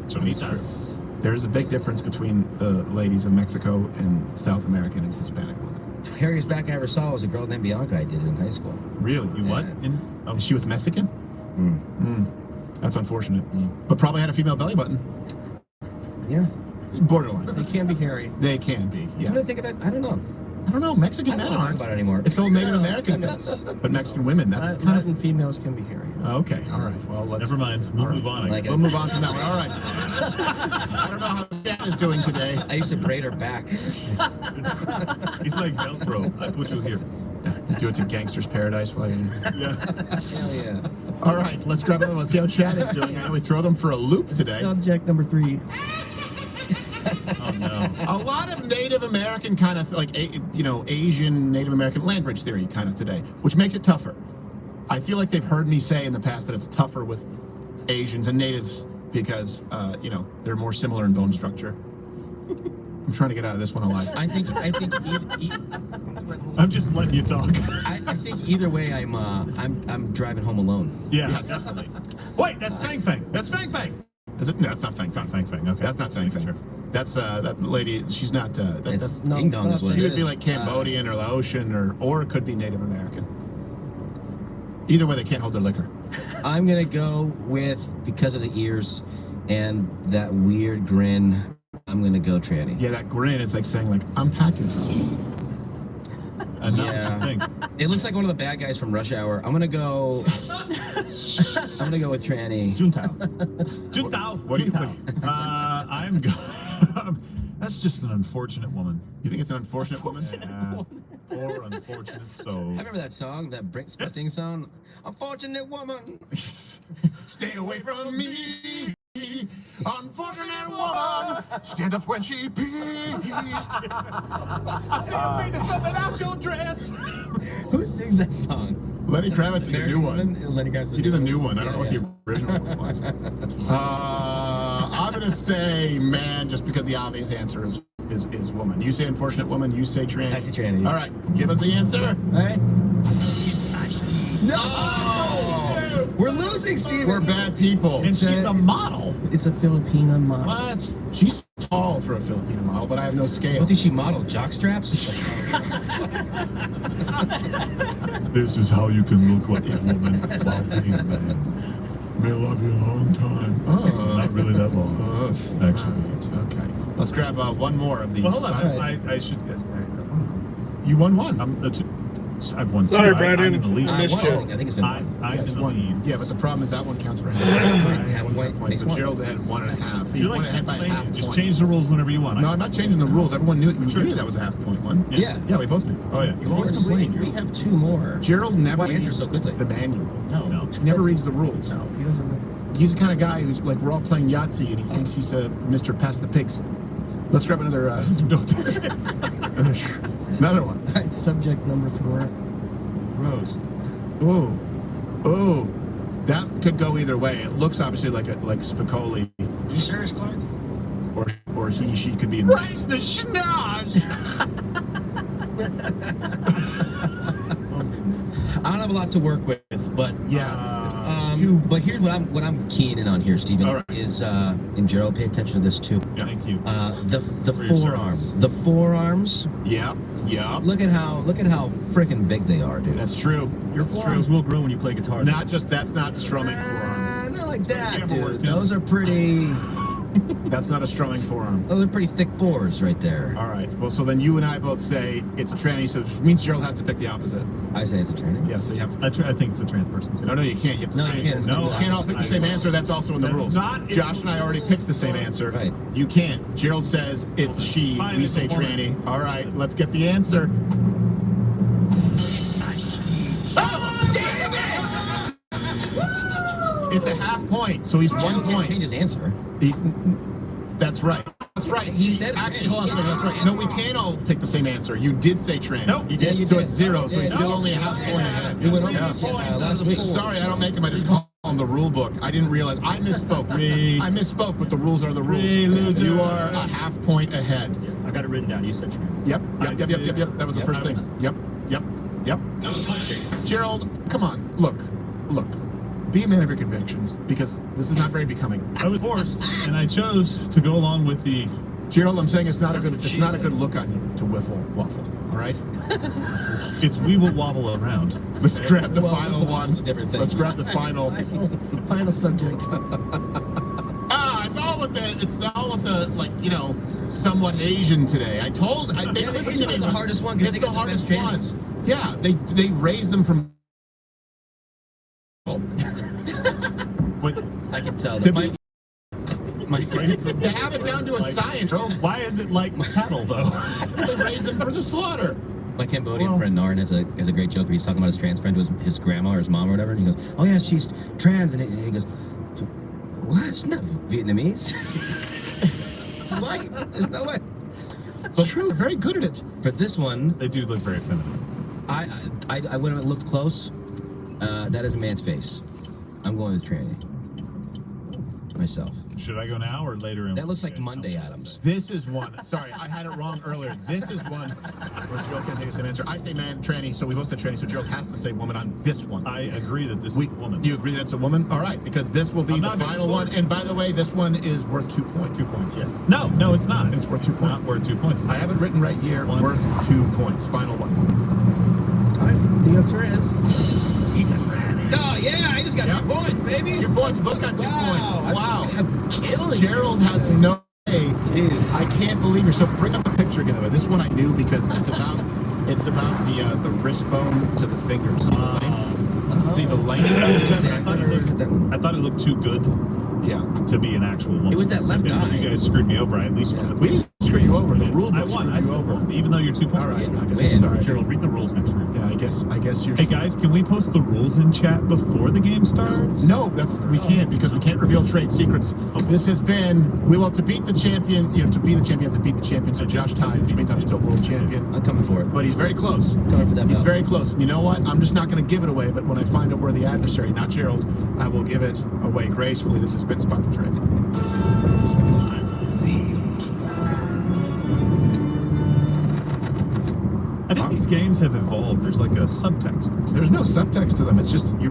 Chonitas. There's a big difference between the ladies of Mexico and South American and Hispanic women. The hairiest back I ever saw was a girl named Bianca. I did it in high school. Really? You what? Oh, she was Mexican? That's unfortunate. But probably had a female belly button. Yeah. Borderline. They can be hairy. They can be, yeah. Come to think of it, I don't know. I don't know. Mexican I men don't talk aren't. about it anymore. It's all Native American things. But Mexican women, that's kind Latin females can be hairy. of... Okay, all right. Well, let's... Never mind. We'll move on. Like We'll move on from that one. All right. I don't know how Jan is doing today. I used to braid her back. He's like Velcro. I put you here. Do it to Gangster's Paradise while you... Yeah. Hell yeah. All right, let's grab it. Let's see how Chad is doing. I know we throw them for a loop today. Subject number 3. Oh no. A lot of Native American kind of like, Asian Native American land bridge theory kind of today, which makes it tougher. I feel like they've heard me say in the past that it's tougher with Asians and Natives because, they're more similar in bone structure. I'm trying to get out of this one alive. I think I'm just letting you talk. I think either way, I'm driving home alone. Yeah, Yes. definitely. Wait, that's Fang Fang. That's Fang Fang. Is it? No, that's not Fang It's not Fang. Fang Fang. Okay. That's not Fang Fang. Sure. That's that lady. She's not. It's That's ding dong is what she it would be is. like Cambodian or Laotian or it could be Native American. Either way, they can't hold their liquor. I'm gonna go with, because of the ears and that weird grin, I'm gonna go tranny. Yeah, that grin is like saying like I'm packing something. And now Yeah. what you think? It looks like one of the bad guys from Rush Hour. I'm gonna go with tranny. Juntao. Juntao. What do you Juntao. I'm going. That's just an unfortunate woman. You think it's an unfortunate woman? Yeah. Poor unfortunate soul. I remember that song, that Sting song. Unfortunate woman. Stay away from me, unfortunate woman. Stand up when she pees. I see your feet coming out your dress. Who sings that song? Lenny Kravitz did the new one. Lenny Kravitz. He did the new one. I don't know what the original one was. I'm gonna say man, just because the obvious answer is woman. You say unfortunate woman. You say tranny. I say tranny. All right, give us the answer. All right. No. We're losing, Steven. We're bad people. And she's a model. It's a Filipina model. What? She's tall for a Filipino model, but I have no scale. What did she model? Jock straps? This is how you can look like a woman while being a man. May love you a long time. Not really that long, actually. Right, okay. Let's grab one more of these. Well, hold on. I should. You won one. I've won Sorry, two. Brandon. I'm in the lead. I missed you. I think it's been I'm Yes, in the one. lead. Yeah, but the problem is that one counts for half. half One's point, half point. makes So one. Gerald had 1.5. He You're won like ahead by a half Pennsylvania. Just point. change the rules whenever you want. No, I'm not changing the rules. Everyone knew. We knew that was a half point one. Yeah. Yeah, we both knew. Oh yeah. You've always complained. We have 2 more. Gerald never Why answer reads so quickly? the manual. No. He never reads the rules. No, he doesn't. He's the kind of guy who's like, we're all playing Yahtzee and he thinks he's Mr. Pass the Pigs. Let's grab another another one. All right, subject number 4. Gross. Oh, that could go either way. It looks obviously like Spicoli, You serious, Clark? or he, she could be in Right, right. the schnoz. I don't have a lot to work with, but Yeah, it's too. but here's what I'm keying in on here, Steven. All right. Is and Gerald, pay attention to this too. Yeah, thank you. The For your forearm, service. the forearms. Yep. Look at how freaking big they are, dude. That's true. Your That's forearms true. will grow when you play guitar. That's not strumming forearm. Not like that, Camera work, dude. too. Those are pretty. That's not a strumming forearm. Those are pretty thick fours right there. All right. Well, so then you and I both say it's a tranny, so it means Gerald has to pick the opposite. I say it's a training. Yeah. So you have to. I think it's a trans person too. No, you can't. You have to No, say you can't. It's no. not You can't all pick the same answer. That's also in the That's rules. not in Josh the and I already picked the same answer. Right. You can't. Gerald says it's a she. Fine, We it's say a woman. tranny. All right. Let's get the answer. It's a half point, so he's 1 Gerald can't point. change his answer. He's, that's right. That's right. He said actually, tranny. hold on a second. That's right. No, we can't all pick the same answer. You did say tranny. Nope, you did. you So did. it's 0, so he's Yeah. still only a half point ahead. We went over Yeah. this last week. Sorry, I don't make them. I just call them the rule book. I didn't realize. I misspoke. I misspoke, but the rules are the rules. Loser. You are a half point ahead. I got it written down. You said tranny. Yep. That was the first thing. Yep. No touching. Gerald, come on. Look. Be a man of your convictions, because this is not very becoming. I was forced, and I chose to go along with the. Gerald, I'm saying it's not a good look on you to waffle. All right. It's we will wobble around. Let's grab the Well, final one. it's a different thing. Let's grab the final. Final subject. It's all with the like, somewhat Asian today. They listen to me. It's the hardest one because It's they the got the hardest best ones. Yeah, they raised them from. Wait, I can tell. To My, be, my, they have it down to a science. Bro. why is it like cattle though? They raised them for the slaughter. my Cambodian friend Narn has a great joke where he's talking about his trans friend to his grandma or his mom or whatever, and he goes, "Oh yeah, she's trans," and he goes, "What? It's not Vietnamese. It's white. There's no way." It's true. They're very good at it. For this one, They do look very feminine. I went and looked close. That is a man's face. I'm going with tranny. Myself. Should I go now or later? That looks like Monday Adams. This is one. Sorry, I had it wrong earlier. This is one where Gerald can't take the same answer. I say man, tranny, so we both said tranny, so Gerald has to say woman on this one. I agree that this is a woman. You agree that it's a woman? All right, because this will be I'm the not being final one. forced. And by the way, this one is worth 2 points. 2 points, yes. No, it's not. It's worth 2 It's points. not worth 2 points. I have it written right here. One. Worth 2 points. Final one. The answer is Oh yeah, I just got Yep. 2 points, baby. 2 points. Both got 2 points. Wow. I'm killing. Gerald has no way. Jeez. I can't believe you're so. Bring up the picture again. This one I knew because it's about the wrist bone to the finger. See the length. See the length. I thought it looked too good Yeah. to be an actual woman. It was that left And when eye. you guys screwed me over. I at least wanted to. We didn't screw you over. The rule I book won. screwed I you still over. won, even though you're 2 points. All right. I guess Win. sorry. Gerald, read the rules next week. Yeah. I guess you're. Hey guys, can we post the rules in chat before the game starts? No, we can't because we can't reveal trade secrets. This has been to beat the champion. To be the champion, you have to beat the champion. So Josh tied, which means I'm still world champion. I'm coming for it. But he's very close. Coming for that He's belt. very close. And you know what? I'm just not going to give it away. But when I find out where the adversary, not Gerald, I will give it away gracefully. This has been Spot the Dragon. I think these games have evolved. There's like a subtext. There's no subtext to them. It's just you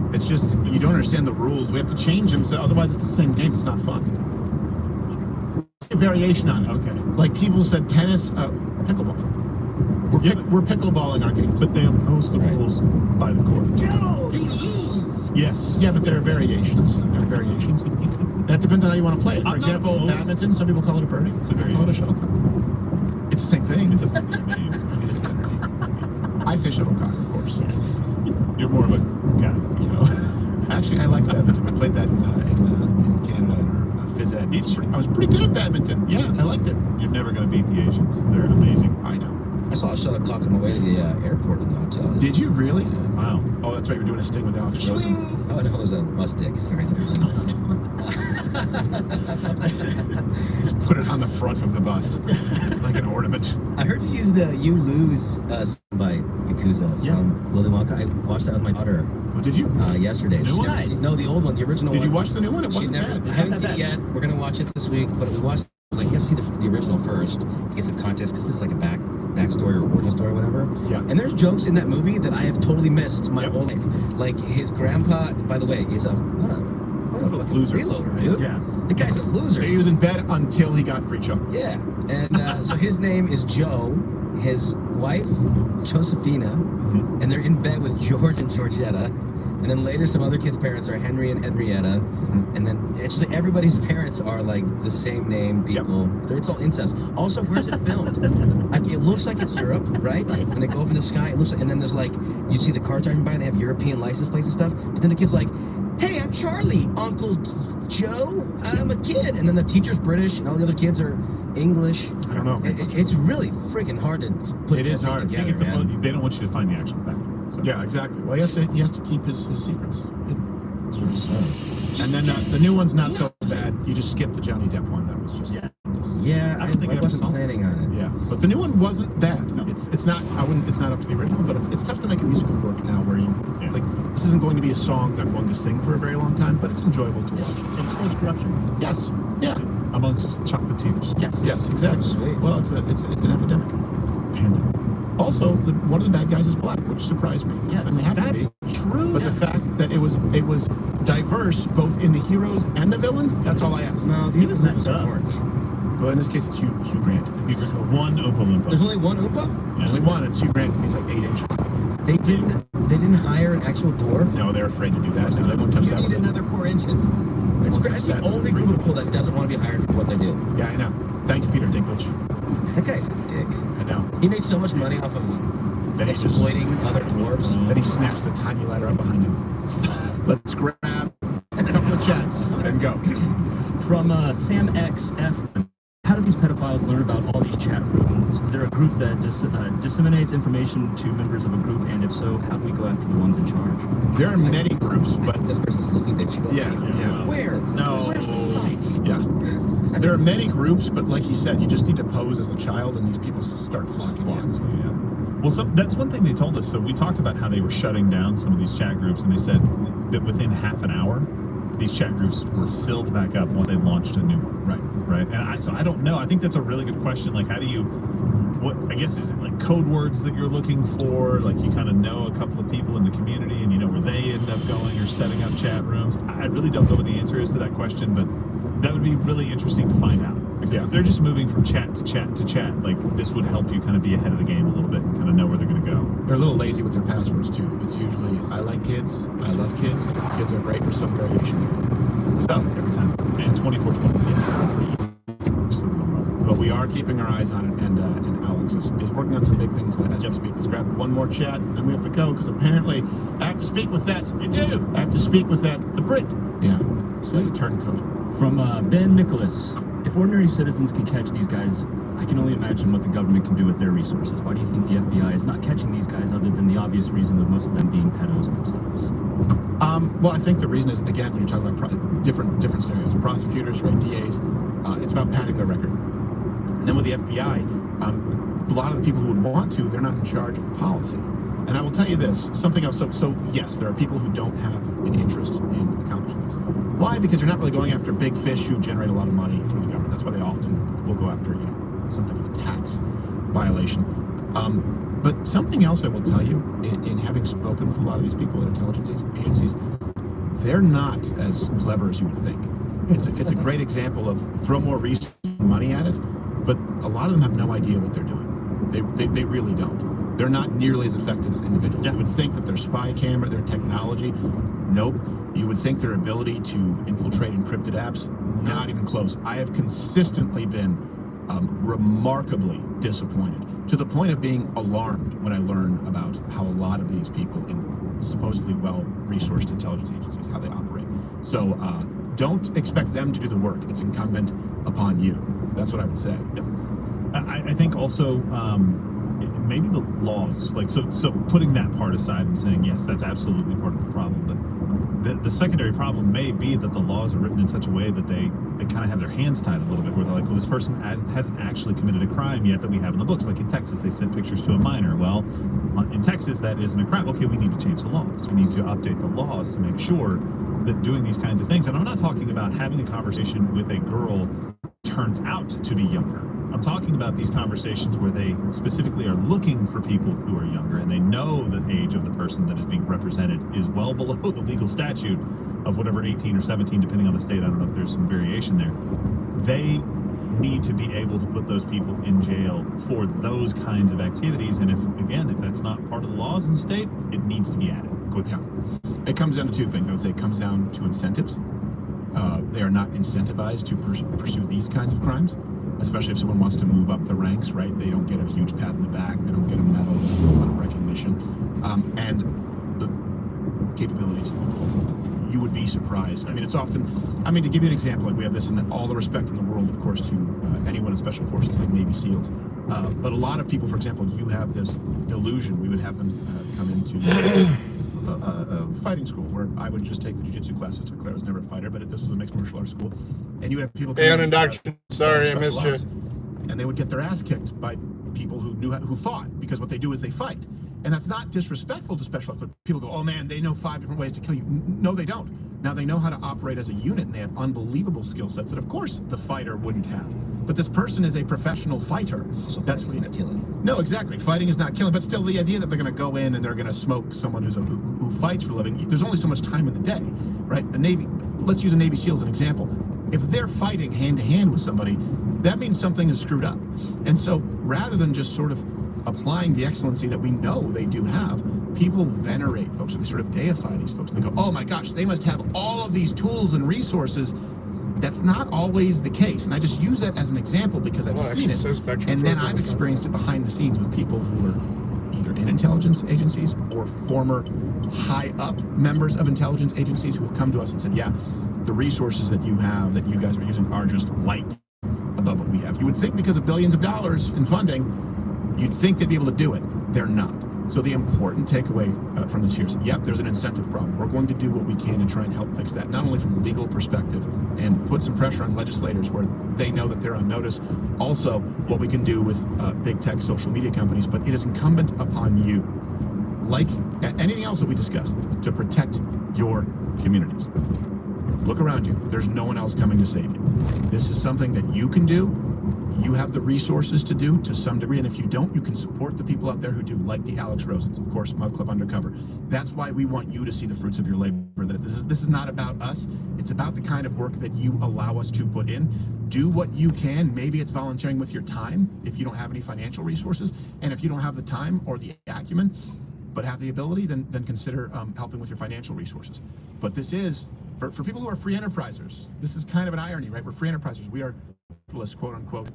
don't understand the rules. We have to change them. So otherwise, it's the same game. It's not fun. A variation on it. Okay. Like people said, tennis, pickleball. We're pickleballing our games. But they post the rules by the court. Yes. Yeah, but there are variations. That depends on how you want to play it. For I'm not example, opposed. badminton, some people call it a birdie. It's a Some people call it a shuttlecock. It's the same thing. It's a funny name. It is better. I say shuttlecock, of course. You're more of a guy, Actually, I like badminton. I played that in Canada in our phys ed. I was pretty good at badminton. Yeah, I liked it. You're never going to beat the Asians. They're amazing. I know. I saw a shuttlecock on my way to the airport from the hotel. Did you really? Wow. Oh, that's right. You're doing a sting with Alex Rosen. Oh no, it was a bus dick. Sorry. Put it on the front of the bus, like an ornament. I heard you use the "You Lose" by Yakuza from Willy Wonka. I watched that with my daughter Oh, did you? yesterday. New She'd one? never seen- No, the old one, the original Did one. you watch the new one? It She'd wasn't bad. I haven't seen it yet. We're gonna watch it this week, but we watched. Like you have to see the original first to get some context because this is like a backstory or origin story or whatever. Yeah. And there's jokes in that movie that I have totally missed my whole life. Like his grandpa, by the way, is what a Loser. freeloader, dude. Yeah. The guy's a loser. He was in bed until he got free chocolate. Yeah, and so his name is Joe, his wife Josephina, and they're in bed with George and Georgetta, and then later some other kids' parents are Henry and Henrietta, and then actually everybody's parents are like the same name people. It's all incest. Also, where's it filmed? Like it looks like it's Europe, right? And they go up in the sky. It looks like, and then there's like you see the cars driving by, and they have European license plates and stuff. But then the kid's like, "Hey, I'm Charlie, Uncle Joe. I'm a kid." And then the teacher's British, and all the other kids are English. I don't know. It's really freaking hard to put It is that hard. together, It's man. they don't want you to find the actual fact. So. Yeah, exactly. Well, he has to keep his secrets. It's really sad. And then the new one's not so bad. You just skipped the Johnny Depp one. That was just this. Yeah, I I, don't think I I ever wasn't saw it. planning on it. Yeah, but the new one wasn't bad. No. It's not. It's not up to the original, but it's tough to make a musical work now where you Yeah. like this isn't going to be a song that I'm going to sing for a very long time, but it's enjoyable to watch. To expose corruption Yes. Yeah. amongst chocolatiers. Yes. Yes. Exactly. Sweet. Well, it's an epidemic. Pandemic. Also, one of the bad guys is black, which surprised me. Yes, And they have to That's be. true. But the fact that it was diverse both in the heroes and the villains, that's all I asked. No, He was messed up. orange. Well, in this case, it's Hugh Grant. One Oompa Loompa. There's only one Oompa? Yeah. Only one. It's Hugh Grant. And he's like 8 inches. They didn't hire an actual dwarf? No, they're afraid to do that. No, they won't touch You that need one. another 4 inches. They It's won't great. touch That's the that with only free group of will. people that doesn't want to be hired for what they do. Yeah, I know. Thanks, Peter Dinklage. That guy's a dick. I know. He made so much money off of Then he just exploiting other dwarves. then he snatched the tiny ladder up behind him. Let's grab a couple of chats and go. From Sam XF, how do these pedophiles learn about all these chat rooms? Is there a group that disseminates information to members of a group? And if so, how do we go after the ones in charge? There are many groups, but This person's looking at you. yeah. Where? No. Where's the site? Yeah. There are many groups, but like he said, you just need to pose as a child and these people start flocking in. So, Yeah. Well, so that's one thing they told us. So we talked about how they were shutting down some of these chat groups, and they said that within half an hour, these chat groups were filled back up when they launched a new one. Right. And I don't know. I think that's a really good question. Like, how do you? What I guess is it like code words that you're looking for? Like you kind of know a couple of people in the community, and you know where they end up going or setting up chat rooms. I really don't know what the answer is to that question, but that would be really interesting to find out. Like, Yeah. They're just moving from chat to chat to chat. Like this would help you kind of be ahead of the game a little bit and kind of know where they're going to go. they're a little lazy with their passwords too. It's usually I like kids, I love kids, kids are great, or some variation of it. So Every time. And 24/20. yes, pretty easy. But we are keeping our eyes on it, and Alex is working on some big things as we speak. Let's grab one more chat, and we have to go because apparently I have to speak with that. You do. I have to speak with that. The Brit. Yeah, so a turncoat. From Ben Nicholas, if ordinary citizens can catch these guys, I can only imagine what the government can do with their resources. Why do you think the FBI is not catching these guys other than the obvious reason of most of them being pedos themselves? Well, I think the reason is, again, when you're talking about different scenarios, prosecutors, right, DAs, it's about padding their record. And then with the FBI, a lot of the people who would want to, they're not in charge of the policy. And I will tell you this, something else. So yes, there are people who don't have an interest in accomplishing this. Why? Because you're not really going after big fish who generate a lot of money for the government. That's why they often will go after, some type of tax violation. But something else I will tell you, in having spoken with a lot of these people at intelligence agencies, they're not as clever as you would think. It's a great example of throw more resources and money at it, but a lot of them have no idea what they're doing. They really don't. They're not nearly as effective as individuals. Yeah. You would think that their spy camera, their technology, nope. You would think their ability to infiltrate encrypted apps, not even close. I have consistently been remarkably disappointed, to the point of being alarmed when I learn about how a lot of these people in supposedly well-resourced intelligence agencies, how they operate. So don't expect them to do the work. It's incumbent upon you. That's what I would say. Yep. I think also maybe the laws, like so putting that part aside and saying yes, that's absolutely part of the problem, but the secondary problem may be that the laws are written in such a way that they kind of have their hands tied a little bit, where they're like, well, this person hasn't actually committed a crime yet that we have in the books. Like in Texas, they sent pictures to a minor. Well, in Texas, that isn't a crime. Okay, we need to change the laws. We need to update the laws to make sure that doing these kinds of things, and I'm not talking about having a conversation with a girl turns out to be younger. I'm talking about these conversations where they specifically are looking for people who are younger, and they know the age of the person that is being represented is well below the legal statute of whatever 18 or 17, depending on the state. I don't know if there's some variation there. They need to be able to put those people in jail for those kinds of activities, and if that's not part of the laws in the state, it needs to be added quickly. Yeah. It comes down to two things. I would say it comes down to incentives. They are not incentivized to pursue these kinds of crimes, especially if someone wants to move up the ranks, right? They don't get a huge pat in the back. They don't get a medal, a lot of recognition. And the capabilities. You would be surprised. I mean, it's often, to give you an example, like we have this in all the respect in the world, of course, to anyone in special forces like Navy SEALs. But a lot of people, for example, you have this illusion. We would have them come into a fighting school where I would just take the jiu-jitsu classes to declare I was never a fighter, but this was a mixed martial arts school. and you would have people Hey, coming in, inDOCtriNATION. Sorry, I missed you. and they would get their ass kicked by people who fought, because what they do is they fight. And that's not disrespectful to special ops, but people go, oh man, they know 5 different ways to kill you. No, they don't. Now they know how to operate as a unit, and they have unbelievable skill sets that of course the fighter wouldn't have. But this person is a professional fighter. So that's what he not killing. No, exactly. Fighting is not killing, but still the idea that they're going to go in and they're going to smoke someone who fights for a living, there's only so much time in the day, right? The Navy, let's use a Navy SEAL as an example. If they're fighting hand to hand with somebody, that means something is screwed up. And so rather than just sort of applying the excellency that we know they do have, people venerate folks, or they sort of deify these folks. And they go, oh my gosh, they must have all of these tools and resources. That's not always the case. And I just use that as an example because I've seen it. And then I've experienced it behind the scenes with people who are either in intelligence agencies or former high up members of intelligence agencies who have come to us and said, yeah, the resources that you have, that you guys are using, are just light above what we have. You would think because of billions of dollars in funding, you'd think they'd be able to do it. They're not. So the important takeaway from this here is, yep, there's an incentive problem. We're going to do what we can to try and help fix that, not only from a legal perspective and put some pressure on legislators where they know that they're on notice, also what we can do with big tech social media companies, but it is incumbent upon you, like anything else that we discussed, to protect your communities. Look around you. There's no one else coming to save you. This is something that you can do. You have the resources to do to some degree, and if you don't, you can support the people out there who do, like the Alex Rosens, of course, Mug Club Undercover. That's why we want you to see the fruits of your labor. That this is not about us. It's about the kind of work that you allow us to put in. Do what you can. Maybe it's volunteering with your time if you don't have any financial resources, and if you don't have the time or the acumen, but have the ability, then consider helping with your financial resources. But this is, for people who are free enterprisers, this is kind of an irony, right? We're free enterprisers. We are capitalists, quote unquote.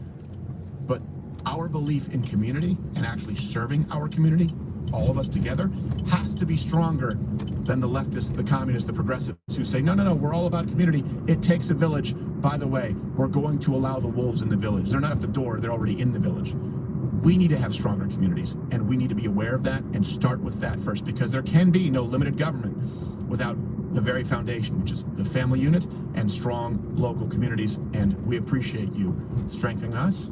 But our belief in community and actually serving our community, all of us together, has to be stronger than the leftists, the communists, the progressives who say, no, we're all about community. It takes a village. By the way, we're going to allow the wolves in the village. They're not at the door, they're already in the village. We need to have stronger communities, and we need to be aware of that and start with that first, because there can be no limited government without the very foundation, which is the family unit and strong local communities. And we appreciate you strengthening us.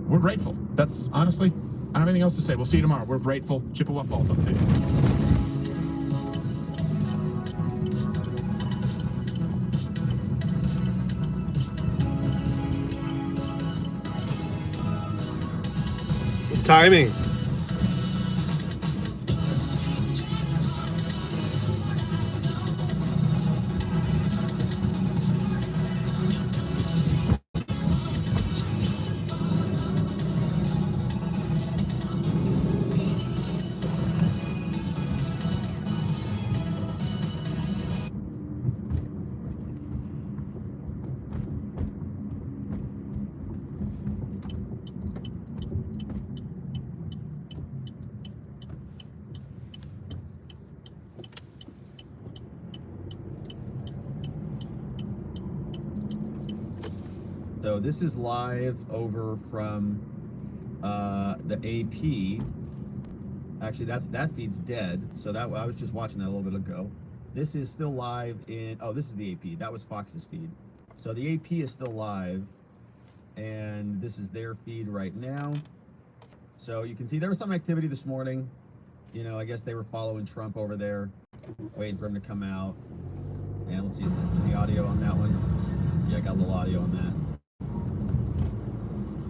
We're grateful. That's honestly, I don't have anything else to say. We'll see you tomorrow. We're grateful. Chippewa Falls update. Timing. So this is live over from the AP. Actually, that feed's dead. So that I was just watching that a little bit ago. This is still live in, oh, this is the AP. That was Fox's feed. So the AP is still live, and this is their feed right now. So you can see there was some activity this morning. You know, I guess they were following Trump over there, waiting for him to come out. And let's see, is there any audio on that one? Yeah, I got a little audio on that.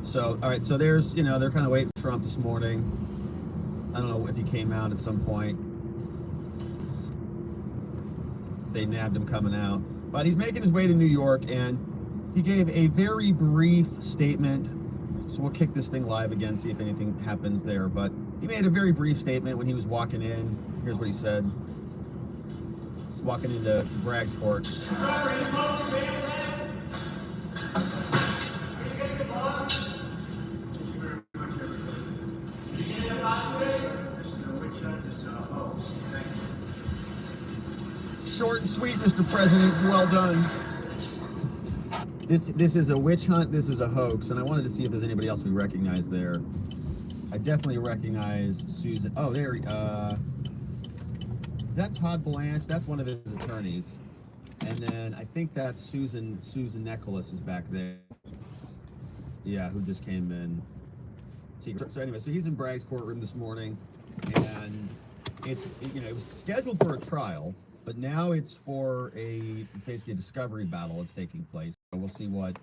So, all right, so there's, you know, they're kind of waiting for Trump this morning. I don't know if he came out at some point. If they nabbed him coming out. But he's making his way to New York, and he gave a very brief statement. So we'll kick this thing live again, see if anything happens there. But he made a very brief statement when he was walking in. Here's what he said. Walking into Bragg's court. Short and sweet, Mr. President. Well done. This is a witch hunt. This is a hoax, and I wanted to see if there's anybody else we recognize there. I definitely recognize Susan. Oh, there. Is that Todd Blanche? That's one of his attorneys. And then I think that's Susan Nicholas is back there. Yeah, who just came in. So anyway, so he's in Bragg's courtroom this morning, and it's, you know, it was scheduled for a trial, but now it's for basically a discovery battle that's taking place. So we'll see what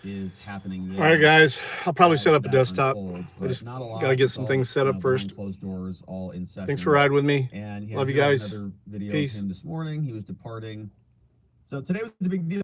is happening there. All right, guys. I'll probably set up a desktop. I just not a lot. got to get some things set up first. Closed doors, all in session. Thanks for riding with me. And love you guys. Another video Peace. of him this morning. He was departing. So today was a big deal.